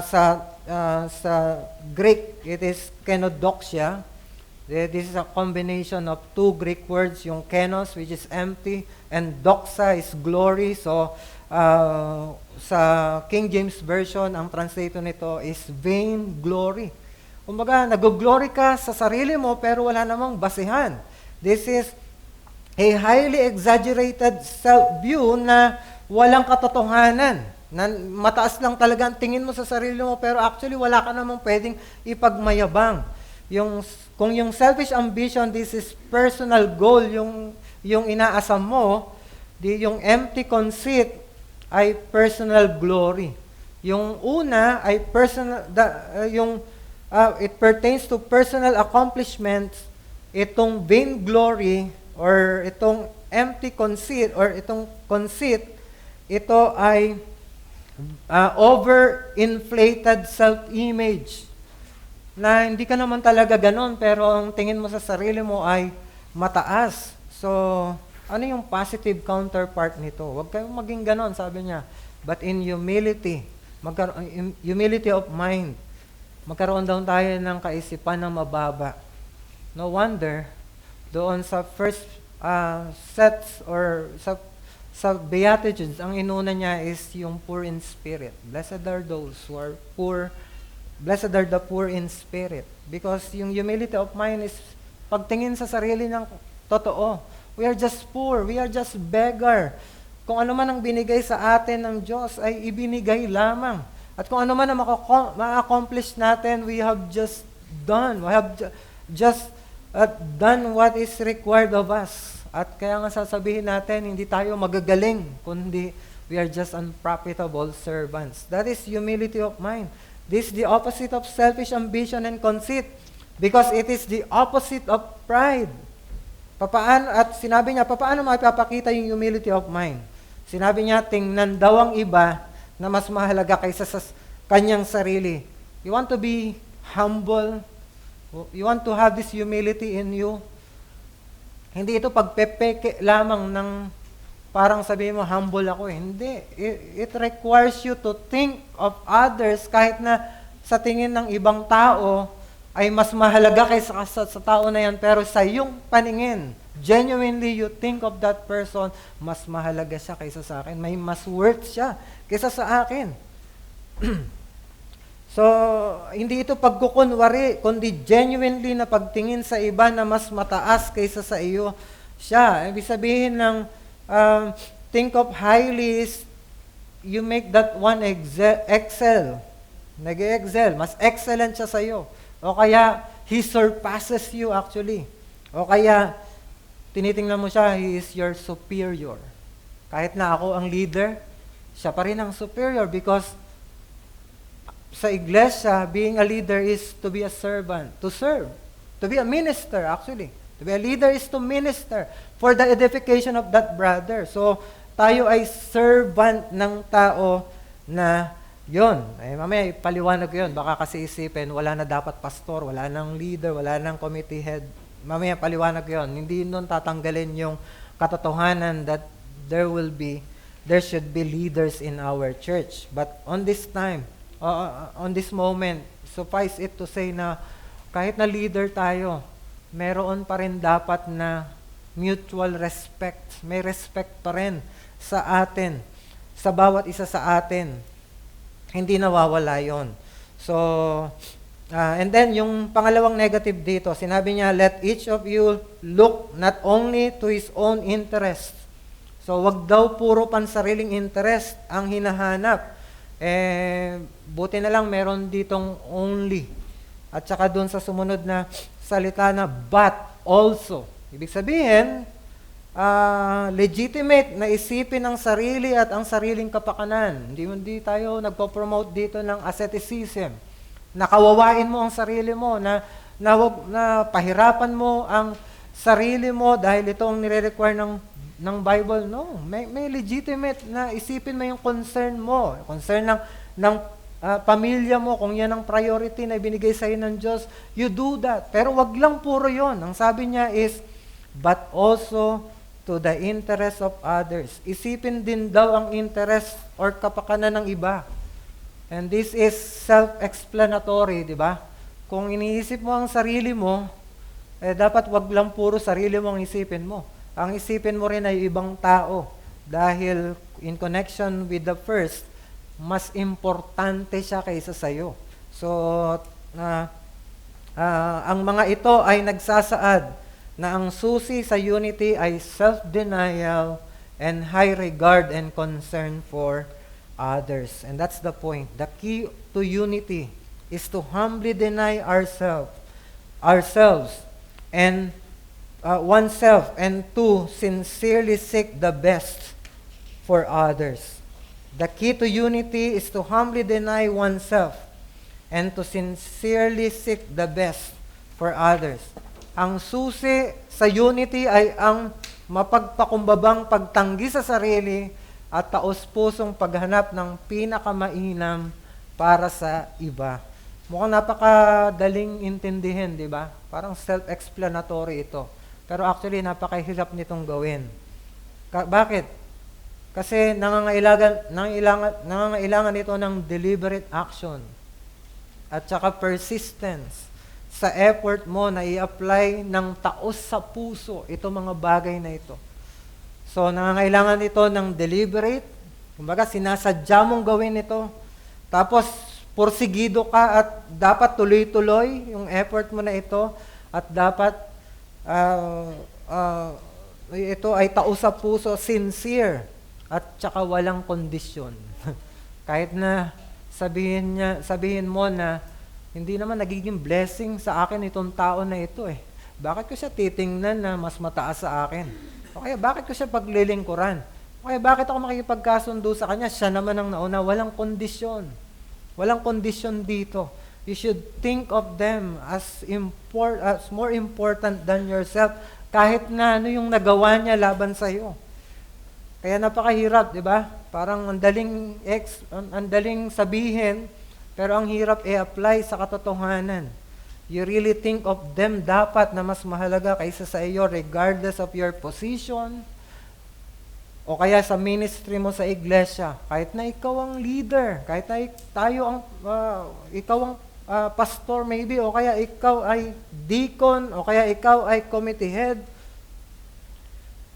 sa Greek, it is kenodoxia. This is a combination of two Greek words, yung kenos, which is empty, and doxa is glory. So, sa King James Version, ang translator nito is vain glory. Kumbaga, nag-glory ka sa sarili mo, pero wala namang basihan. This is a highly exaggerated self-view na walang katotohanan. Na mataas lang talaga ang tingin mo sa sarili mo, pero actually wala ka namang pwedeng ipagmayabang. Kung yung selfish ambition, this is personal goal, yung inaasam mo, yung empty conceit ay personal glory. Yung una ay it pertains to personal accomplishments. Itong vain glory or itong empty conceit or itong conceit, ito ay overinflated self-image. Na hindi ka naman talaga ganon, pero ang tingin mo sa sarili mo ay mataas. So, ano yung positive counterpart nito? Huwag kayong maging ganon, sabi niya. But in humility, humility of mind, magkaroon daw tayo ng kaisipan na mababa. No wonder, doon sa first sets or sa Beatitudes, ang inuna niya is yung poor in spirit. Blessed are those who are poor. Blessed are the poor in spirit. Because yung humility of mind is pagtingin sa sarili ng totoo. We are just poor. We are just beggar. Kung ano man ang binigay sa atin ng Diyos ay ibinigay lamang. At kung ano man ang ma-accomplish natin, we have just done. We have just done what is required of us. At kaya nga sasabihin natin, hindi tayo magagaling, kundi we are just unprofitable servants. That is humility of mind. This is the opposite of selfish ambition and conceit because it is the opposite of pride. At sinabi niya, paano mapapakita yung humility of mind? Sinabi niya, tingnan daw ang iba na mas mahalaga kaysa sa kanyang sarili. You want to be humble? You want to have this humility in you? Hindi ito pagpepeke lamang ng parang sabihin mo, humble ako. Hindi. It requires you to think of others kahit na sa tingin ng ibang tao ay mas mahalaga kaysa sa tao na yan. Pero sa iyong paningin, genuinely you think of that person, mas mahalaga siya kaysa sa akin. May mas worth siya kaysa sa akin. So, hindi ito pagkukunwari, kundi genuinely na pagtingin sa iba na mas mataas kaysa sa iyo siya. Ibig sabihin ng think of highly is you make that one excel. Nag-excel. Mas excellent siya sa iyo. O kaya, he surpasses you actually. O kaya, tinitingnan mo siya, he is your superior. Kahit na ako ang leader, siya pa rin ang superior because sa iglesia, being a leader is to be a servant, to serve, to be a minister actually. To be a leader is to minister for the edification of that brother. So, tayo ay servant ng tao na yon, mamaya ipaliwanag ko yun. Baka kasi isipin, wala na dapat pastor, wala nang leader, wala nang committee head. Mamaya paliwanag ko yun. Hindi nun tatanggalin yung katotohanan that there should be leaders in our church. But on this time, on this moment, suffice it to say na kahit na leader tayo, meron pa rin dapat na mutual respect. May respect pa rin sa atin, sa bawat isa sa atin. Hindi nawawala yon. So, and then yung pangalawang negative dito, sinabi niya, let each of you look not only to his own interest. So, wag daw puro pansariling interest ang hinahanap. Buti na lang meron ditong only. At saka dun sa sumunod na salita na but also. Ibig sabihin, legitimate na isipin ang sarili at ang sariling kapakanan. Hindi tayo nagpo-promote dito ng asceticism. Nakawawain mo ang sarili mo, na pahirapan mo ang sarili mo dahil ito ang nire-require ng Bible. No, may legitimate na isipin mo yung concern mo. Concern ng pamilya mo, kung yan ang priority na ibinigay sa iyo ng Diyos, you do that. Pero wag lang puro yon. Ang sabi niya is, but also to the interest of others. Isipin din daw ang interest or kapakanan ng iba. And this is self-explanatory, di ba? Kung iniisip mo ang sarili mo, dapat wag lang puro sarili mo ang isipin mo. Ang isipin mo rin ay ibang tao. Dahil in connection with the first, mas importante siya kaysa sa'yo. So, ang mga ito ay nagsasaad na ang susi sa unity ay self-denial and high regard and concern for others. And that's the point. The key to unity is to humbly deny ourselves and oneself, and to sincerely seek the best for others. The key to unity is to humbly deny oneself and to sincerely seek the best for others. Ang susi sa unity ay ang mapagpakumbabang pagtanggi sa sarili at taos-pusong paghanap ng pinakamainam para sa iba. Mukhang napakadaling intindihin, di ba? Parang self-explanatory ito. Pero actually, napakahirap nitong gawin. Bakit? Kasi nangangailangan ito ng deliberate action at saka persistence sa effort mo na i-apply ng taos sa puso itong mga bagay na ito. So, nangangailangan ito ng deliberate, kumbaga sinasadya mong gawin ito, tapos porsigido ka at dapat tuloy-tuloy yung effort mo na ito, at dapat ito ay taos sa puso, sincere, at saka walang kondisyon. Kahit na sabihin mo na hindi naman nagiging blessing sa akin itong tao na ito eh. Bakit ko siya titingnan na mas mataas sa akin? O kaya bakit ko siya paglilingkuran? O kaya bakit ako makikipagkasundo sa kanya? Siya naman ang nauna. Walang kondisyon. Walang kondisyon dito. You should think of them as more important than yourself, kahit na ano yung nagawa niya laban sa iyo. Kaya napakahirap, di ba? Parang ang daling sabihin, pero ang hirap i-apply sa katotohanan. You really think of them dapat na mas mahalaga kaysa sa iyo regardless of your position o kaya sa ministry mo sa iglesia. Kahit na ikaw ang leader, kahit na ikaw ang pastor maybe, o kaya ikaw ay deacon, o kaya ikaw ay committee head,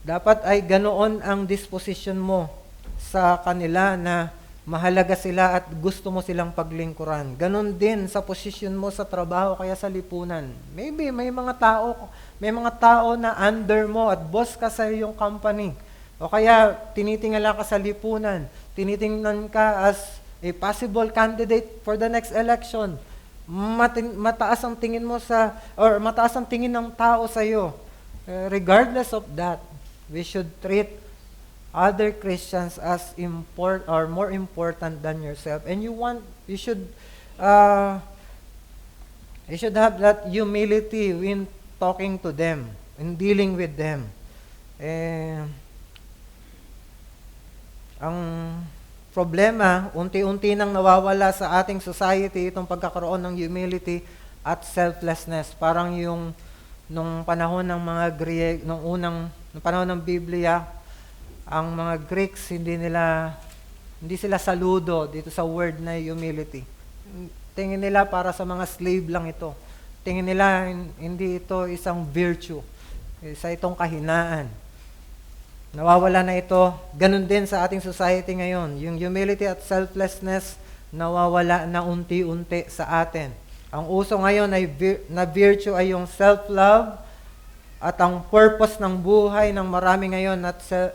dapat ay ganoon ang disposition mo sa kanila na mahalaga sila at gusto mo silang paglingkuran. Ganon din sa posisyon mo sa trabaho kaya sa lipunan. Maybe may mga tao na under mo at boss ka sa iyong company. O kaya tinitingala ka sa lipunan. Tinitingnan ka as a possible candidate for the next election. Mataas ang tingin mo mataas ang tingin ng tao sa iyo. Regardless of that, we should treat other Christians as more important than yourself, and you should have that humility in talking to them, in dealing with them. problema, unti-unti nang nawawala sa ating society itong pagkakaroon ng humility at selflessness. Parang yung nung panahon ng mga Greek, nung panahon ng Biblia, ang mga Greeks hindi sila saludo dito sa word na humility. Tingin nila para sa mga slave lang ito. Tingin nila hindi ito isang virtue, isa itong kahinaan. Nawawala na ito. Ganun din sa ating society ngayon. Yung humility at selflessness nawawala na unti-unti sa atin. Ang uso ngayon na virtue ay yung self-love, at ang purpose ng buhay ng marami ngayon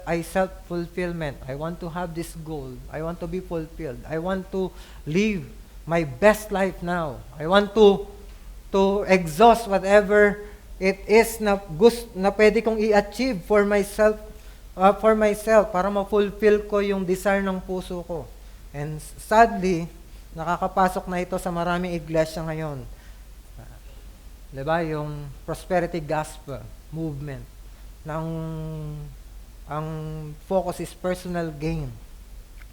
ay self-fulfillment. I want to have this goal. I want to be fulfilled. I want to live my best life now. I want to exhaust whatever it is na pwede kong i-achieve for myself para ma-fulfill ko yung desire ng puso ko. And sadly, nakakapasok na ito sa maraming iglesia ngayon. Diba? Yung prosperity gospel movement. Ang focus is personal gain.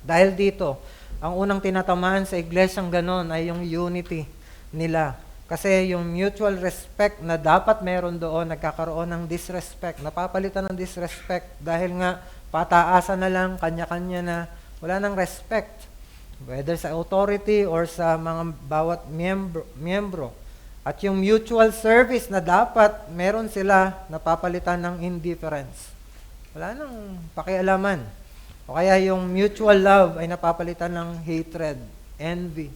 Dahil dito, ang unang tinatamaan sa iglesyang ganon ay yung unity nila. Kasi yung mutual respect na dapat meron doon, nagkakaroon ng disrespect. Napapalitan ng disrespect dahil nga pataasan na lang, kanya-kanya na, wala nang respect. Whether sa authority or sa mga bawat miyembro. At yung mutual service na dapat meron sila, napapalitan ng indifference. Wala nang pakialaman. O kaya yung mutual love ay napapalitan ng hatred, envy.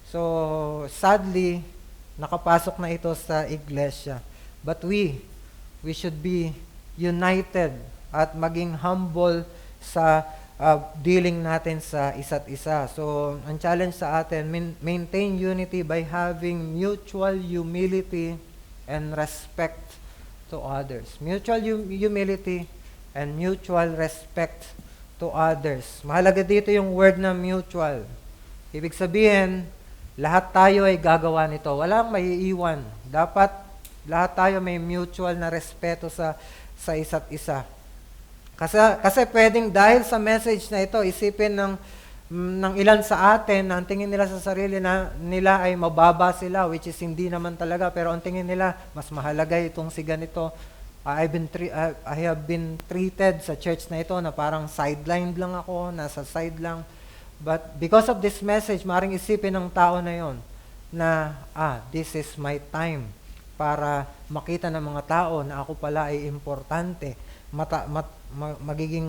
So, sadly, nakapasok na ito sa iglesia. But we should be united at maging humble sa dealing natin sa isa't isa. So, ang challenge sa atin, maintain unity by having mutual humility and respect to others. Mutual humility and mutual respect to others. Mahalaga dito yung word na mutual. Ibig sabihin, lahat tayo ay gagawa nito. Walang maiiwan. Dapat lahat tayo may mutual na respeto sa isa't isa. Kasi pwedeng dahil sa message na ito, isipin ng ilan sa atin na ang tingin nila sa sarili nila ay mababa sila, which is hindi naman talaga. Pero ang tingin nila, mas mahalaga itong si ganito. I have been treated sa church na ito na parang sidelined lang ako, nasa side lang. But because of this message, maaaring isipin ng tao na yon na, this is my time para makita ng mga tao na ako pala ay importante. Magiging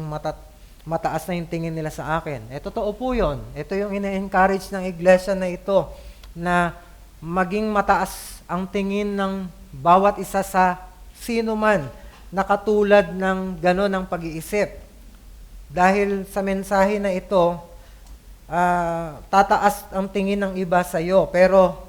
mataas na yung tingin nila sa akin. Totoo po yun. Ito yung ina-encourage ng iglesia na ito na maging mataas ang tingin ng bawat isa sa sino man na katulad ng gano'n ang pag-iisip. Dahil sa mensahe na ito, tataas ang tingin ng iba sa iyo. Pero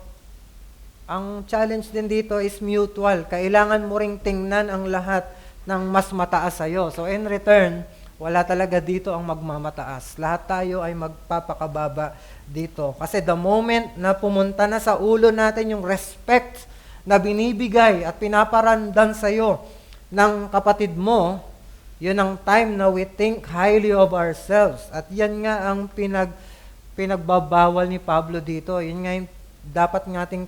ang challenge din dito is mutual. Kailangan mo ring tingnan ang lahat ng mas mataas sa iyo. So in return, wala talaga dito ang magmamataas. Lahat tayo ay magpapakababa dito. Kasi the moment na pumunta na sa ulo natin yung respect na binibigay at pinaparandan sa iyo ng kapatid mo, yun ang time na we think highly of ourselves. At yan nga ang pinagbabawal ni Pablo dito. Yun nga yung dapat nating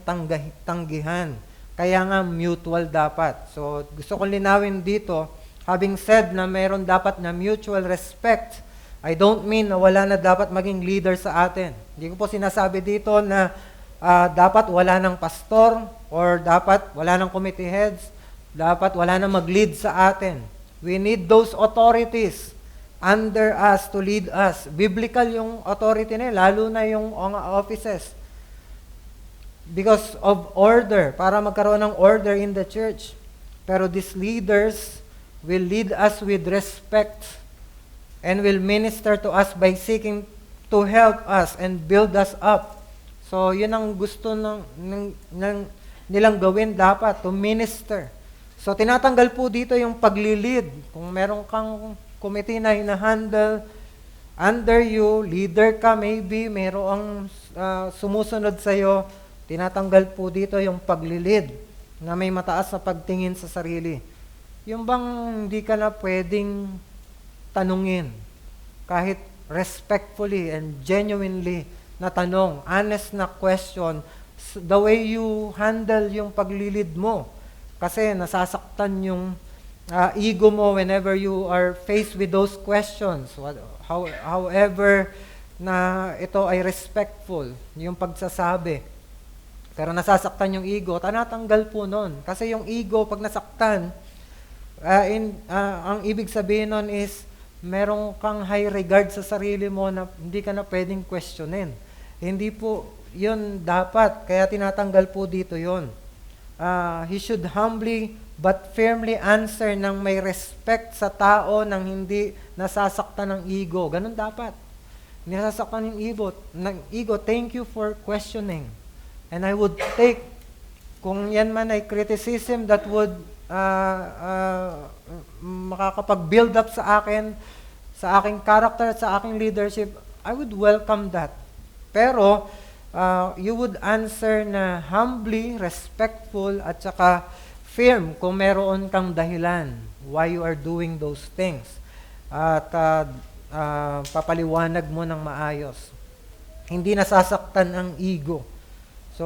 tanggihan. Kaya nga mutual dapat. So gusto kong linawin dito, having said na mayroon dapat na mutual respect, I don't mean na wala na dapat maging leader sa atin. Hindi ko po sinasabi dito na dapat wala ng pastor or dapat wala ng committee heads, dapat wala na mag-lead sa atin. We need those authorities under us to lead us. Biblical yung authority na lalo na yung offices. Because of order, para magkaroon ng order in the church. Pero these leaders will lead us with respect and will minister to us by seeking to help us and build us up. So, yun ang gusto nilang gawin dapat, to minister. So, tinatanggal po dito yung paglilid. Kung meron kang committee na hina-handle under you, leader ka maybe, merong sumusunod sa'yo, tinatanggal po dito yung paglilid na may mataas na pagtingin sa sarili. Yung bang hindi ka na pwedeng tanungin kahit respectfully and genuinely na tanong, honest na question, the way you handle yung paglilid mo. Kasi nasasaktan yung ego mo whenever you are faced with those questions. However, na ito ay respectful, yung pagsasabi. Pero nasasaktan yung ego, tanatanggal po nun. Kasi yung ego, pag nasaktan, ang ibig sabihin nun is, merong kang high regard sa sarili mo na hindi ka na pwedeng questionin. Hindi po yun dapat, kaya tinatanggal po dito yun. He should humbly but firmly answer ng may respect sa tao nang hindi nasasaktan ng ego. Ganun dapat. Nasasaktan ng ego, thank you for questioning. And I would take, kung yan man ay criticism that would makakapag-build up sa akin, sa aking character, sa aking leadership, I would welcome that. Pero, you would answer na humbly, respectful, at saka firm kung meron kang dahilan why you are doing those things. At papaliwanag mo ng maayos. Hindi nasasaktan ang ego. So,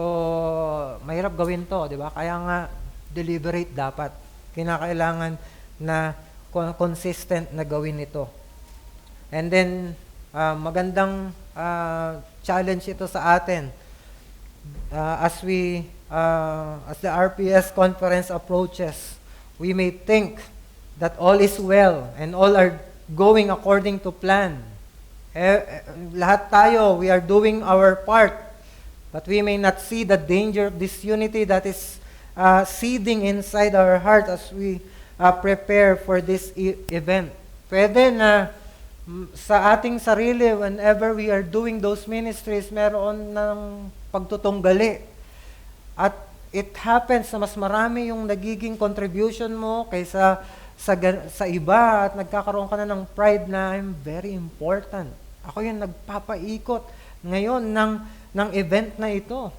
mahirap gawin to, di ba? Kaya nga, deliberate dapat. Kinakailangan na consistent na gawin ito. And then, magandang challenge ito sa atin. As the RPS conference approaches, we may think that all is well and all are going according to plan. Lahat tayo, we are doing our part, but we may not see the danger of disunity that is seeding inside our heart as we prepare for this event. Pwede na sa ating sarili, whenever we are doing those ministries, meron ng pagtutunggali. At it happens na mas marami yung nagiging contribution mo kaysa sa iba at nagkakaroon ka na ng pride na I'm very important. Ako yung nagpapaikot ngayon ng event na ito.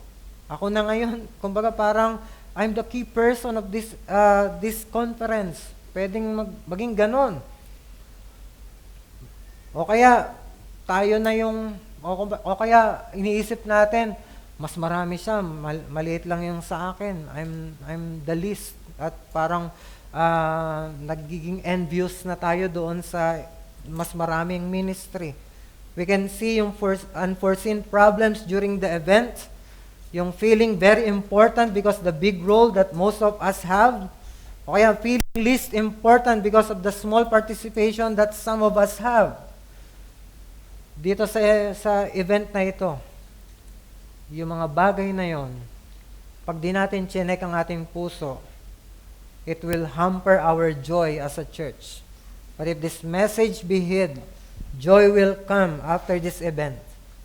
Ako na ngayon, kumbaga parang I'm the key person of this conference. Pwedeng maging ganon. O kaya, tayo na yung, o kaya iniisip natin, mas marami siya, maliit lang yung sa akin. I'm the least. At parang nagiging envious na tayo doon sa mas maraming ministry. We can see yung unforeseen problems during the event, yung feeling very important because the big role that most of us have, o kaya feeling least important because of the small participation that some of us have. Dito sa event na ito, yung mga bagay na yon, pag di natin chinek ang ating puso, it will hamper our joy as a church. But if this message be hid, joy will come after this event.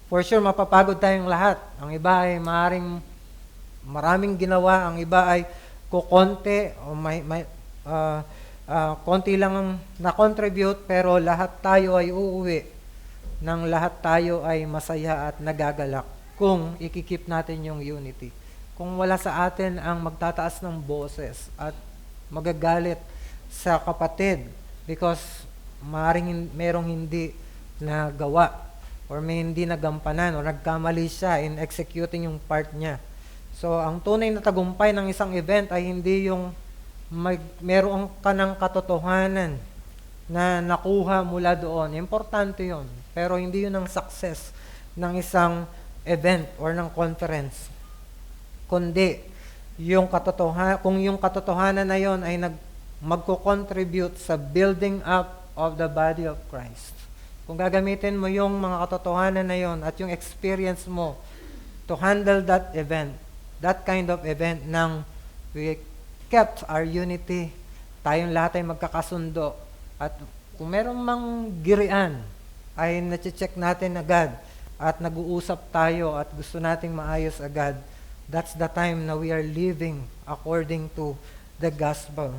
For sure, mapapagod tayong lahat. Ang iba ay maraming ginawa, ang iba ay kukonti, o konti lang ang na-contribute, pero lahat tayo ay uuwi nang lahat tayo ay masaya at nagagalak kung ikikip natin yung unity. Kung wala sa atin ang magtataas ng boses at magagalit sa kapatid because merong hindi nagawa or may hindi nagampanan o nagkamali siya in executing yung part niya. So, ang tunay na tagumpay ng isang event ay hindi yung meron ka ng katotohanan na nakuha mula doon. Importante yon. Pero hindi yun ang success ng isang event or ng conference. Kundi, kung yung katotohanan na yon ay magko-contribute sa building up of the body of Christ. Kung gagamitin mo yung mga katotohanan na yon at yung experience mo to handle that event, that kind of event nang we kept our unity, tayong lahat ay magkakasundo, at kung meron mang girian, ay nache-check natin agad at nag-uusap tayo at gusto nating maayos agad, that's the time na we are living according to the gospel.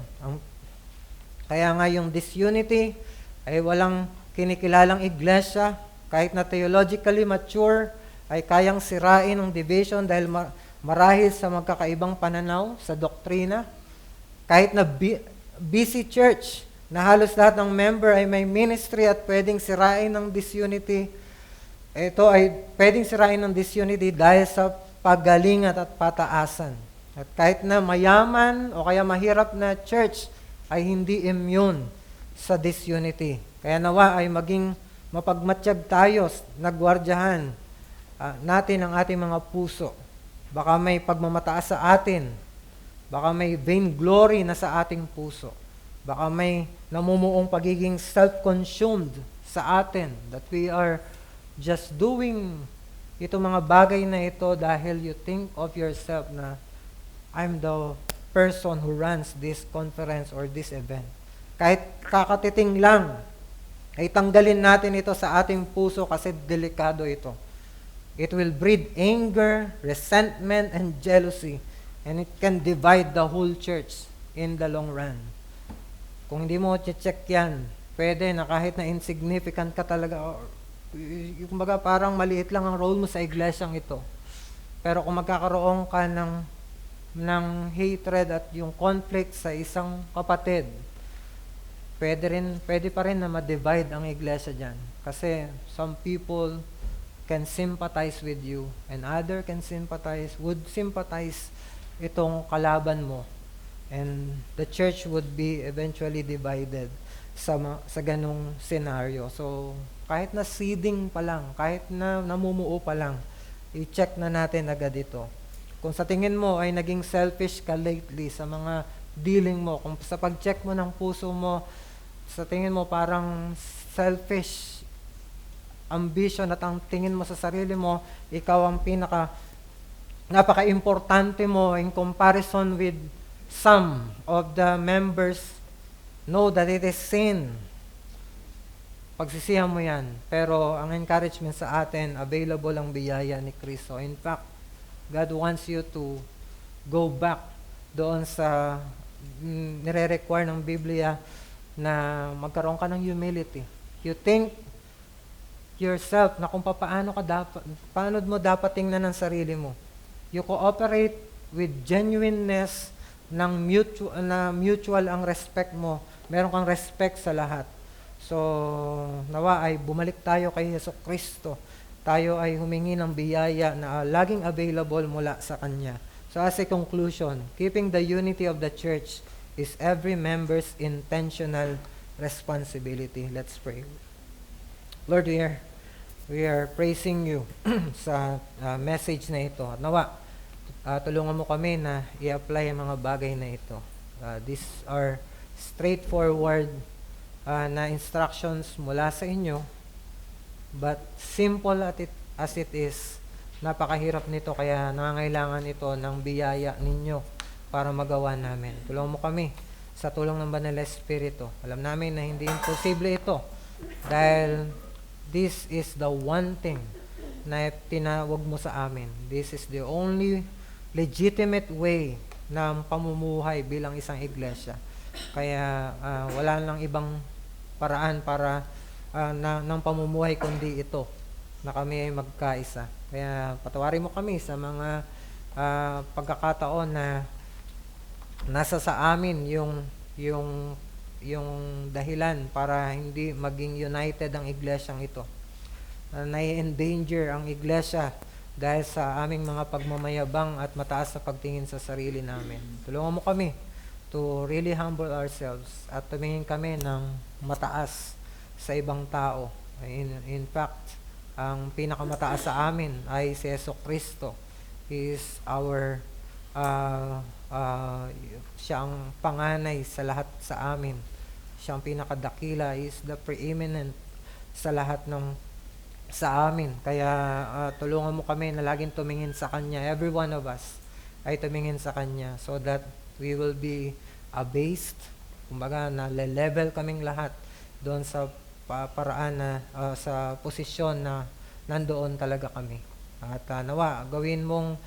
Kaya nga yung disunity ay walang kinikilalang iglesia, kahit na theologically mature, ay kayang sirain ng division dahil marahil sa magkakaibang pananaw sa doktrina. Kahit na busy church, na halos lahat ng member ay may ministry at pwedeng sirain ng disunity. Ito ay pwedeng sirain ng disunity dahil sa pagalingat at pataasan. At kahit na mayaman o kaya mahirap na church ay hindi immune sa disunity. Kaya nawa ay maging mapagmatsyag tayo, nagwardyahan natin ang ating mga puso. Baka may pagmamataas sa atin. Baka may vainglory na sa ating puso. Baka may namumuong pagiging self-consumed sa atin, that we are just doing itong mga bagay na ito dahil you think of yourself na I'm the person who runs this conference or this event. Kahit kakatiting lang, ay tanggalin natin ito sa ating puso kasi delikado ito. It will breed anger, resentment, and jealousy, and it can divide the whole church in the long run. Kung hindi mo check yan, pwede na kahit na insignificant ka talaga, kumbaga parang maliit lang ang role mo sa iglesyang ito. Pero kung magkakaroon ka ng hatred at yung conflict sa isang kapatid, pwede pa rin na ma-divide ang iglesia dyan. Kasi some people can sympathize with you and other would sympathize itong kalaban mo. And the church would be eventually divided sa ganong scenario. So, kahit na seeding pa lang, kahit na namumuo pa lang, i-check na natin agad ito. Kung sa tingin mo ay naging selfish ka lately sa mga dealing mo, kung sa pag-check mo ng puso mo, sa tingin mo parang selfish ambition at ang tingin mo sa sarili mo, ikaw ang napaka-importante mo in comparison with some of the members, know that it is sin. Pagsisihan mo yan. Pero ang encouragement sa atin, available ang biyaya ni Kristo. In fact, God wants you to go back doon sa nire-require ng Biblia na magkaroon ka ng humility. You think yourself na kung paano mo dapat tingnan ang sarili mo. You cooperate with genuineness na mutual ang respect mo. Meron kang respect sa lahat. So, nawa ay bumalik tayo kay Jesucristo. Tayo ay humingi ng biyaya na laging available mula sa Kanya. So, as a conclusion, keeping the unity of the church is every member's intentional responsibility. Let's pray. Lord, we are praising you sa message na ito. Nawa, tulungan mo kami na i-apply ang mga bagay na ito. These are straightforward na instructions mula sa inyo, but simple as it is, napakahirap nito kaya nangangailangan ito ng biyaya ninyo para magawa namin. Tulungan mo kami sa tulong ng Banal na Espiritu. Alam namin na hindi imposible ito dahil this is the one thing na tinawag mo sa amin. This is the only legitimate way ng pamumuhay bilang isang iglesia. Kaya wala nang ibang paraan para ng pamumuhay kundi ito, na kami ay magkaisa. Kaya patawarin mo kami sa mga pagkakataon na nasa sa amin yung dahilan para hindi maging united ang iglesyang ito. Nai-endanger ang iglesia dahil sa aming mga pagmamayabang at mataas na pagtingin sa sarili namin. Tulungan mo kami to really humble ourselves at tumingin kami ng mataas sa ibang tao. In fact, ang pinakamataas sa amin ay si Jesucristo. He is siya ang panganay sa lahat sa amin. Siya ang pinakadakila. He is the preeminent sa lahat sa amin. Kaya tulungan mo kami na laging tumingin sa Kanya. Every one of us ay tumingin sa Kanya so that we will be abased. Kumbaga, na-level kaming lahat doon sa paraan na sa posisyon na nandoon talaga kami. At nawa, gawin mong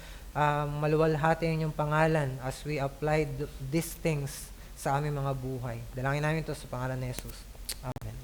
maluwalhati ang inyong pangalan as we apply these things sa aming mga buhay. Dalangin namin ito sa pangalan ni Jesus. Amen.